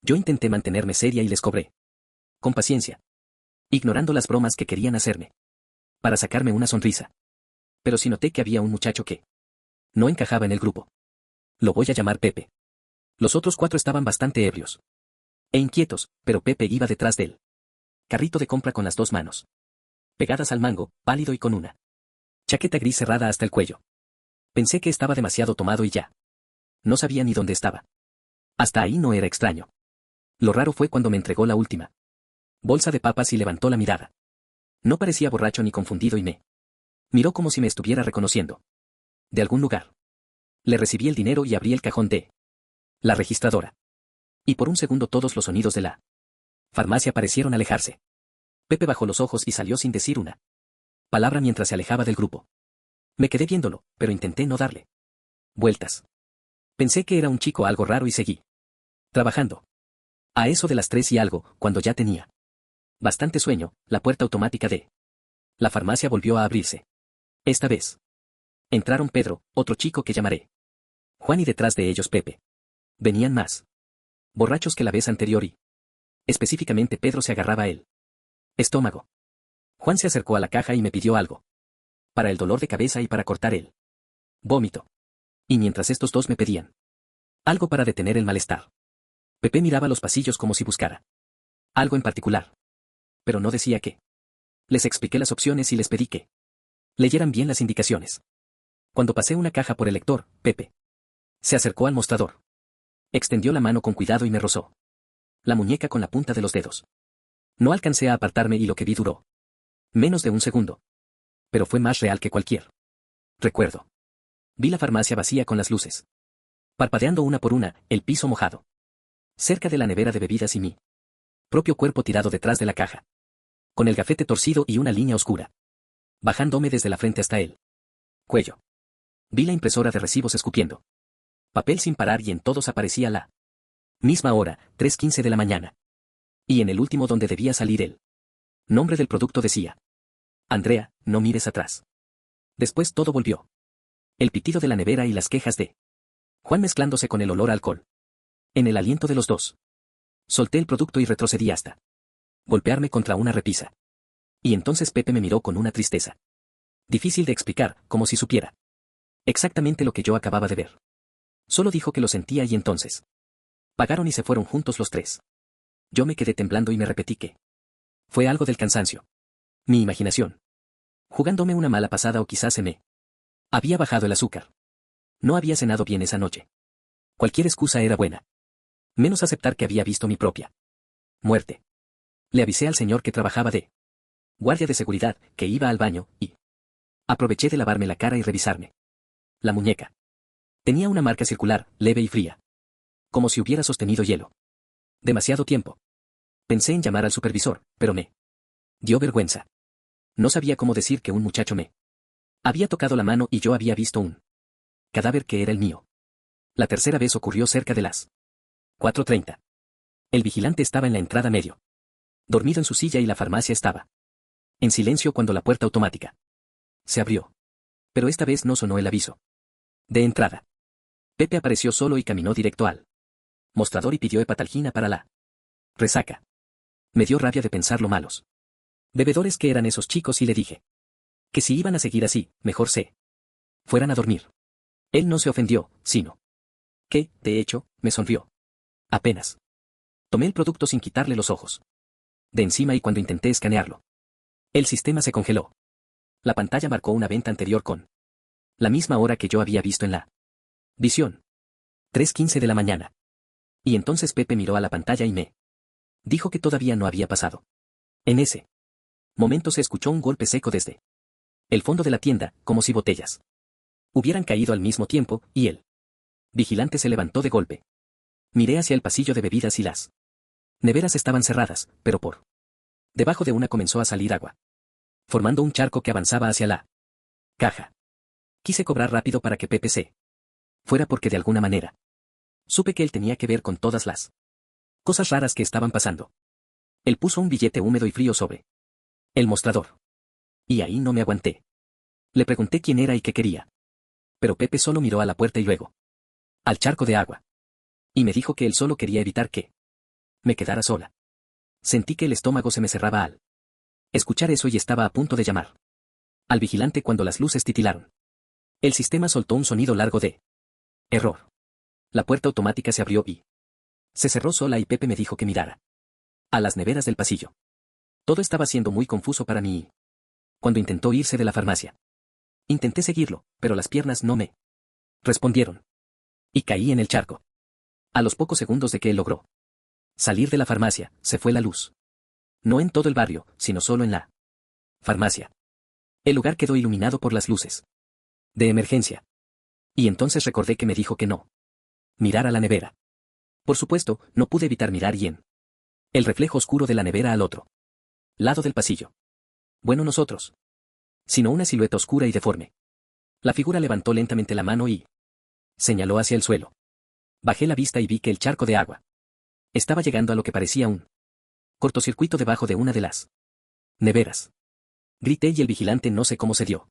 Speaker 1: Yo intenté mantenerme seria y les cobré con paciencia, ignorando las bromas que querían hacerme, para sacarme una sonrisa. Pero sí noté que había un muchacho que no encajaba en el grupo. Lo voy a llamar Pepe. Los otros 4 estaban bastante ebrios e inquietos, pero Pepe iba detrás de él. Carrito de compra con las 2 manos pegadas al mango, pálido y con una chaqueta gris cerrada hasta el cuello. Pensé que estaba demasiado tomado y ya no sabía ni dónde estaba. Hasta ahí no era extraño. Lo raro fue cuando me entregó la última bolsa de papas y levantó la mirada. No parecía borracho ni confundido y me miró como si me estuviera reconociendo de algún lugar. Le recibí el dinero y abrí el cajón de la registradora. Y por un segundo todos los sonidos de la farmacia parecieron alejarse. Pepe bajó los ojos y salió sin decir una palabra mientras se alejaba del grupo. Me quedé viéndolo, pero intenté no darle vueltas. Pensé que era un chico algo raro y seguí trabajando. A eso de las 3 y algo, cuando ya tenía bastante sueño, la puerta automática de la farmacia volvió a abrirse. Esta vez entraron Pedro, otro chico que llamaré Juan y detrás de ellos Pepe. Venían más borrachos que la vez anterior y específicamente Pedro se agarraba a él estómago. Juan se acercó a la caja y me pidió algo para el dolor de cabeza y para cortar el vómito. Y mientras estos 2 me pedían algo para detener el malestar, Pepe miraba los pasillos como si buscara algo en particular. Pero no decía qué. Les expliqué las opciones y les pedí que leyeran bien las indicaciones. Cuando pasé una caja por el lector, Pepe se acercó al mostrador. Extendió la mano con cuidado y me rozó la muñeca con la punta de los dedos. No alcancé a apartarme y lo que vi duró menos de un segundo. Pero fue más real que cualquier recuerdo. Vi la farmacia vacía con las luces parpadeando una por una, el piso mojado cerca de la nevera de bebidas y mi propio cuerpo tirado detrás de la caja, con el gafete torcido y una línea oscura bajándome desde la frente hasta el cuello. Vi la impresora de recibos escupiendo papel sin parar y en todos aparecía la misma hora, 3:15 de la mañana. Y en el último donde debía salir el nombre del producto decía: Andrea, no mires atrás. Después todo volvió. El pitido de la nevera y las quejas de Juan mezclándose con el olor a alcohol en el aliento de los 2. Solté el producto y retrocedí hasta golpearme contra una repisa. Y entonces Pepe me miró con una tristeza difícil de explicar, como si supiera exactamente lo que yo acababa de ver. Solo dijo que lo sentía y entonces pagaron y se fueron juntos los 3. Yo me quedé temblando y me repetí que fue algo del cansancio. Mi imaginación jugándome una mala pasada o quizás se me había bajado el azúcar. No había cenado bien esa noche. Cualquier excusa era buena. Menos aceptar que había visto mi propia muerte. Le avisé al señor que trabajaba de guardia de seguridad, que iba al baño, y Aproveché de lavarme la cara y revisarme. La muñeca. Tenía una marca circular, leve y fría. Como si hubiera sostenido hielo. Demasiado tiempo. Pensé en llamar al supervisor, pero me dio vergüenza. No sabía cómo decir que un muchacho me había tocado la mano y yo había visto un cadáver que era el mío. La tercera vez ocurrió cerca de las 4:30. El vigilante estaba en la entrada medio. Dormido en su silla y la farmacia estaba en silencio cuando la puerta automática se abrió. Pero esta vez no sonó el aviso de entrada. Pepe apareció solo y caminó directo al mostrador y pidió hepatalgina para la resaca. Me dio rabia de pensar lo malos bebedores que eran esos chicos y le dije que si iban a seguir así, mejor se fueran a dormir. Él no se ofendió, sino que, de hecho, me sonrió. Apenas. Tomé el producto sin quitarle los ojos de encima y cuando intenté escanearlo, el sistema se congeló. La pantalla marcó una venta anterior con la misma hora que yo había visto en la visión. 3:15 de la mañana. Y entonces Pepe miró a la pantalla y me dijo que todavía no había pasado. En ese momento se escuchó un golpe seco desde el fondo de la tienda, como si botellas hubieran caído al mismo tiempo, y el vigilante se levantó de golpe. Miré hacia el pasillo de bebidas y las neveras estaban cerradas, pero por debajo de una comenzó a salir agua, formando un charco que avanzaba hacia la caja. Quise cobrar rápido para que Pepe se fuera porque de alguna manera supe que él tenía que ver con todas las cosas raras que estaban pasando. Él puso un billete húmedo y frío sobre el mostrador. Y ahí no me aguanté. Le pregunté quién era y qué quería. Pero Pepe solo miró a la puerta y luego al charco de agua. Y me dijo que él solo quería evitar que me quedara sola. Sentí que el estómago se me cerraba al escuchar eso y estaba a punto de llamar al vigilante cuando las luces titilaron. El sistema soltó un sonido largo de error. La puerta automática se abrió y se cerró sola y Pepe me dijo que mirara a las neveras del pasillo. Todo estaba siendo muy confuso para mí. Cuando intentó irse de la farmacia, intenté seguirlo, pero las piernas no me respondieron. Y caí en el charco. A los pocos segundos de que él logró salir de la farmacia, se fue la luz. No en todo el barrio, sino solo en la farmacia. El lugar quedó iluminado por las luces de emergencia. Y entonces recordé que me dijo que no mirara la nevera. Por supuesto, no pude evitar mirar y en el reflejo oscuro de la nevera al otro lado del pasillo. Bueno, nosotros. Sino una silueta oscura y deforme. La figura levantó lentamente la mano y señaló hacia el suelo. Bajé la vista y vi que el charco de agua estaba llegando a lo que parecía un cortocircuito debajo de una de las neveras. Grité y el vigilante no sé cómo se dio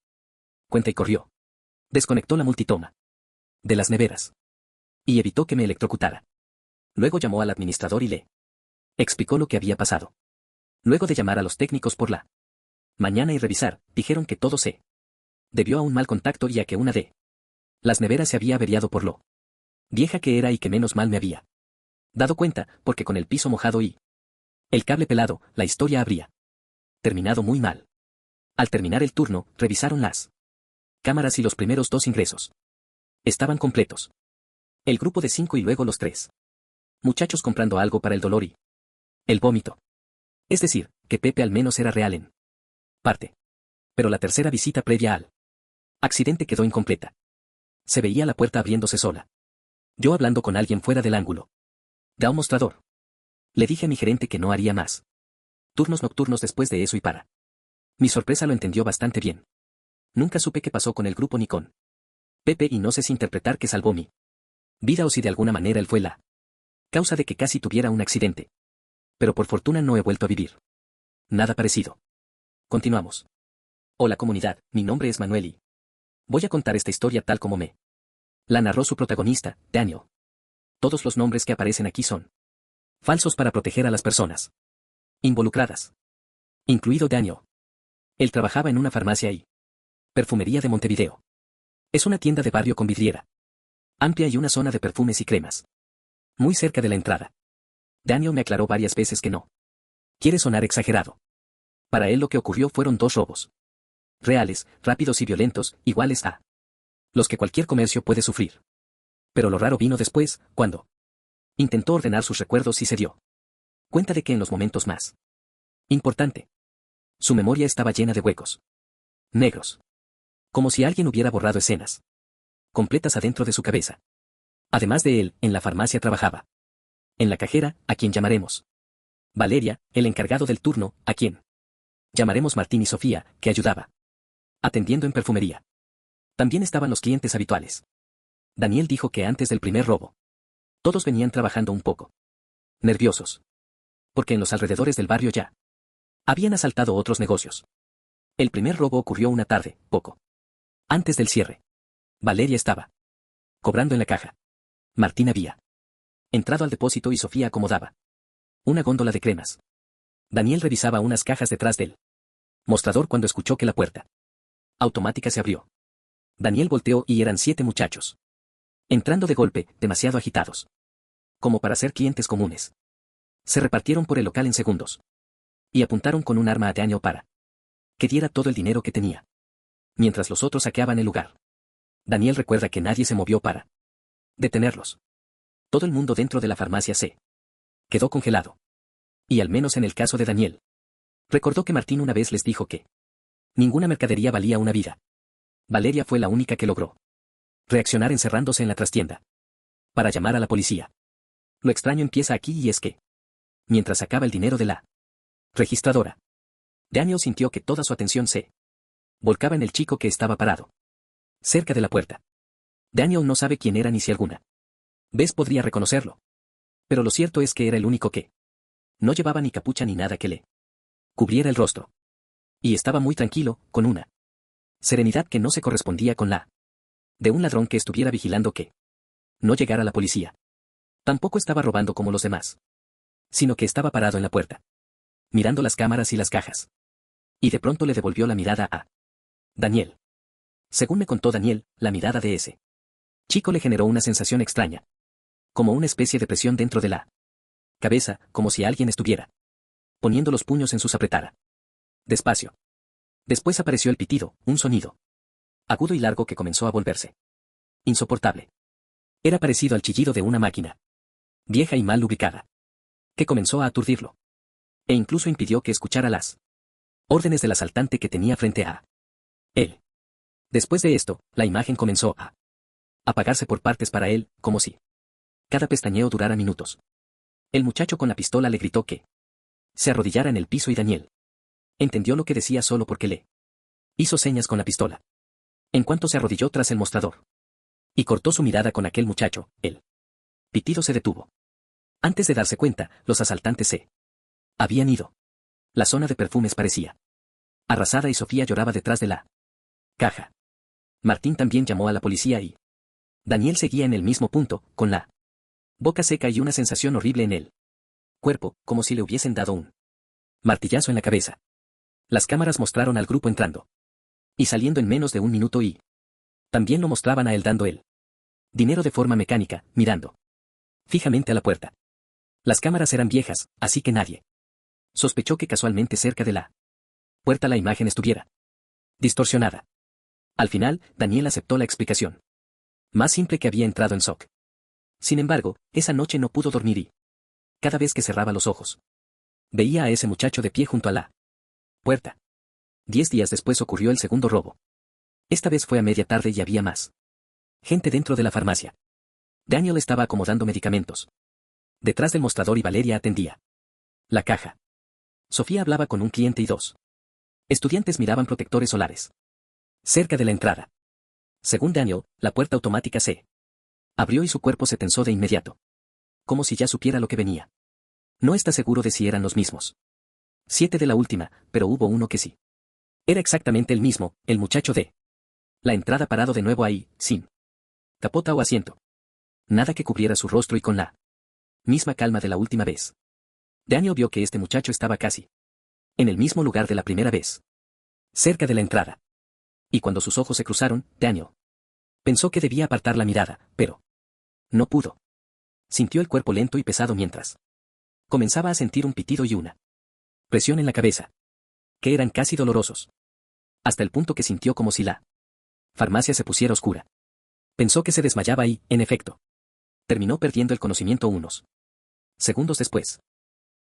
Speaker 1: cuenta y corrió. Desconectó la multitoma de las neveras y evitó que me electrocutara. Luego llamó al administrador y le explicó lo que había pasado. Luego de llamar a los técnicos por la mañana y revisar, dijeron que todo se debió a un mal contacto y a que una de las neveras se había averiado por lo vieja que era y que menos mal me había dado cuenta, porque con el piso mojado y el cable pelado, la historia habría terminado muy mal. Al terminar el turno, revisaron las cámaras y los primeros 2 ingresos estaban completos. El grupo de 5 y luego los 3 muchachos comprando algo para el dolor y el vómito. Es decir, que Pepe al menos era real en parte. Pero la tercera visita previa al accidente quedó incompleta. Se veía la puerta abriéndose sola. Yo hablando con alguien fuera del ángulo. Da un mostrador. Le dije a mi gerente que no haría más turnos nocturnos después de eso y para mi sorpresa lo entendió bastante bien. Nunca supe qué pasó con el grupo ni con Pepe y no sé si interpretar que salvó mi vida o si de alguna manera él fue la causa de que casi tuviera un accidente. Pero por fortuna no he vuelto a vivir nada parecido. Continuamos. Hola comunidad, mi nombre es Manuel y voy a contar esta historia tal como me la narró su protagonista, Daniel. Todos los nombres que aparecen aquí son falsos para proteger a las personas involucradas, incluido Daniel. Él trabajaba en una farmacia y perfumería de Montevideo. Es una tienda de barrio con vidriera amplia y una zona de perfumes y cremas muy cerca de la entrada. Daniel me aclaró varias veces que no quiere sonar exagerado. Para él lo que ocurrió fueron 2 robos reales, rápidos y violentos, iguales a los que cualquier comercio puede sufrir. Pero lo raro vino después, cuando intentó ordenar sus recuerdos y se dio cuenta de que en los momentos más importante, su memoria estaba llena de huecos negros. Como si alguien hubiera borrado escenas completas adentro de su cabeza. Además de él, en la farmacia trabajaba. En la cajera, a quien llamaremos Valeria, el encargado del turno, a quien llamaremos Martín y Sofía, que ayudaba atendiendo en perfumería. También estaban los clientes habituales. Daniel dijo que antes del primer robo, todos venían trabajando un poco nerviosos. Porque en los alrededores del barrio ya habían asaltado otros negocios. El primer robo ocurrió una tarde, poco antes del cierre. Valeria estaba cobrando en la caja. Martín había entrado al depósito y Sofía acomodaba una góndola de cremas. Daniel revisaba unas cajas detrás del mostrador cuando escuchó que la puerta automática se abrió. Daniel volteó y eran 7 muchachos. Entrando de golpe, demasiado agitados. Como para ser clientes comunes. Se repartieron por el local en segundos. Y apuntaron con un arma a Daniel para que diera todo el dinero que tenía. Mientras los otros saqueaban el lugar. Daniel recuerda que nadie se movió para detenerlos. Todo el mundo dentro de la farmacia se quedó congelado. Y al menos en el caso de Daniel. Recordó que Martín una vez les dijo que ninguna mercadería valía una vida. Valeria fue la única que logró reaccionar encerrándose en la trastienda para llamar a la policía. Lo extraño empieza aquí y es que, mientras sacaba el dinero de la registradora, Daniel sintió que toda su atención se volcaba en el chico que estaba parado cerca de la puerta. Daniel no sabe quién era ni si alguna vez podría reconocerlo. Pero lo cierto es que era el único que no llevaba ni capucha ni nada que le cubriera el rostro. Y estaba muy tranquilo, con una serenidad que no se correspondía con la de un ladrón que estuviera vigilando que no llegara la policía. Tampoco estaba robando como los demás, sino que estaba parado en la puerta, mirando las cámaras y las cajas. Y de pronto le devolvió la mirada a Daniel. Según me contó Daniel, la mirada de ese chico le generó una sensación extraña, como una especie de presión dentro de la cabeza, como si alguien estuviera poniendo los puños en sus apretara. Despacio. Después apareció el pitido, un sonido agudo y largo que comenzó a volverse insoportable. Era parecido al chillido de una máquina vieja y mal lubricada, que comenzó a aturdirlo. E incluso impidió que escuchara las órdenes del asaltante que tenía frente a él. Después de esto, la imagen comenzó a apagarse por partes para él, como si cada pestañeo durara minutos. El muchacho con la pistola le gritó que se arrodillara en el piso y Daniel entendió lo que decía solo porque le hizo señas con la pistola. En cuanto se arrodilló tras el mostrador y cortó su mirada con aquel muchacho, el pitido se detuvo. Antes de darse cuenta, los asaltantes se habían ido. La zona de perfumes parecía arrasada y Sofía lloraba detrás de la caja. Martín también llamó a la policía y Daniel seguía en el mismo punto, con la boca seca y una sensación horrible en el cuerpo, como si le hubiesen dado un martillazo en la cabeza. Las cámaras mostraron al grupo entrando y saliendo en menos de un minuto y también lo mostraban a él dando el dinero de forma mecánica, mirando fijamente a la puerta. Las cámaras eran viejas, así que nadie sospechó que casualmente cerca de la puerta la imagen estuviera distorsionada. Al final, Daniel aceptó la explicación más simple que había entrado en shock. Sin embargo, esa noche no pudo dormir y cada vez que cerraba los ojos, veía a ese muchacho de pie junto a la puerta. 10 días después ocurrió el segundo robo. Esta vez fue a media tarde y había más gente dentro de la farmacia. Daniel estaba acomodando medicamentos detrás del mostrador y Valeria atendía la caja. Sofía hablaba con un cliente y 2 estudiantes miraban protectores solares cerca de la entrada. Según Daniel, la puerta automática se abrió y su cuerpo se tensó de inmediato, como si ya supiera lo que venía. No está seguro de si eran los mismos 7 de la última, pero hubo uno que sí. Era exactamente el mismo, el muchacho de la entrada parado de nuevo ahí, sin capota o asiento. Nada que cubriera su rostro y con la misma calma de la última vez. Daniel vio que este muchacho estaba casi en el mismo lugar de la primera vez, cerca de la entrada. Y cuando sus ojos se cruzaron, Daniel pensó que debía apartar la mirada, pero no pudo. Sintió el cuerpo lento y pesado mientras comenzaba a sentir un pitido y una presión en la cabeza, que eran casi dolorosos. Hasta el punto que sintió como si la farmacia se pusiera oscura. Pensó que se desmayaba y, en efecto, terminó perdiendo el conocimiento unos segundos después.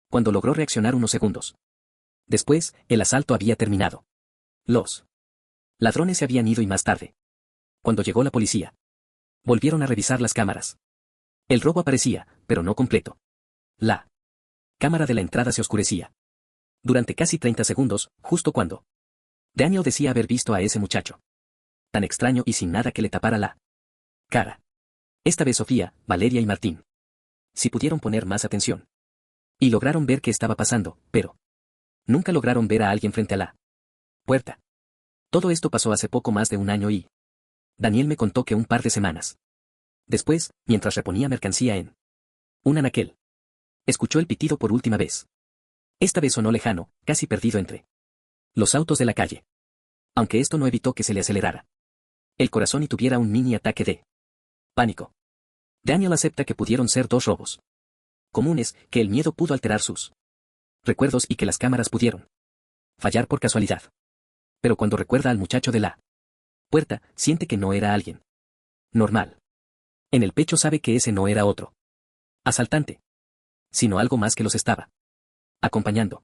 Speaker 1: Cuando logró reaccionar unos segundos después, el asalto había terminado. Los Ladrones se habían ido y más tarde, cuando llegó la policía, volvieron a revisar las cámaras. El robo aparecía, pero no completo. La cámara de la entrada se oscurecía. Durante casi 30 segundos, justo cuando Daniel decía haber visto a ese muchacho. Tan extraño y sin nada que le tapara la cara. Esta vez Sofía, Valeria y Martín. Sí pudieron poner más atención. Y lograron ver qué estaba pasando, pero nunca lograron ver a alguien frente a la puerta. Todo esto pasó hace poco más de un año y Daniel me contó que un par de semanas después, mientras reponía mercancía en un anaquel, escuchó el pitido por última vez. Esta vez sonó lejano, casi perdido entre los autos de la calle. Aunque esto no evitó que se le acelerara el corazón y tuviera un mini ataque de pánico. Daniel acepta que pudieron ser dos robos comunes, que el miedo pudo alterar sus recuerdos y que las cámaras pudieron fallar por casualidad. Pero cuando recuerda al muchacho de la puerta, siente que no era alguien normal. En el pecho sabe que ese no era otro asaltante, sino algo más que los estaba acompañando.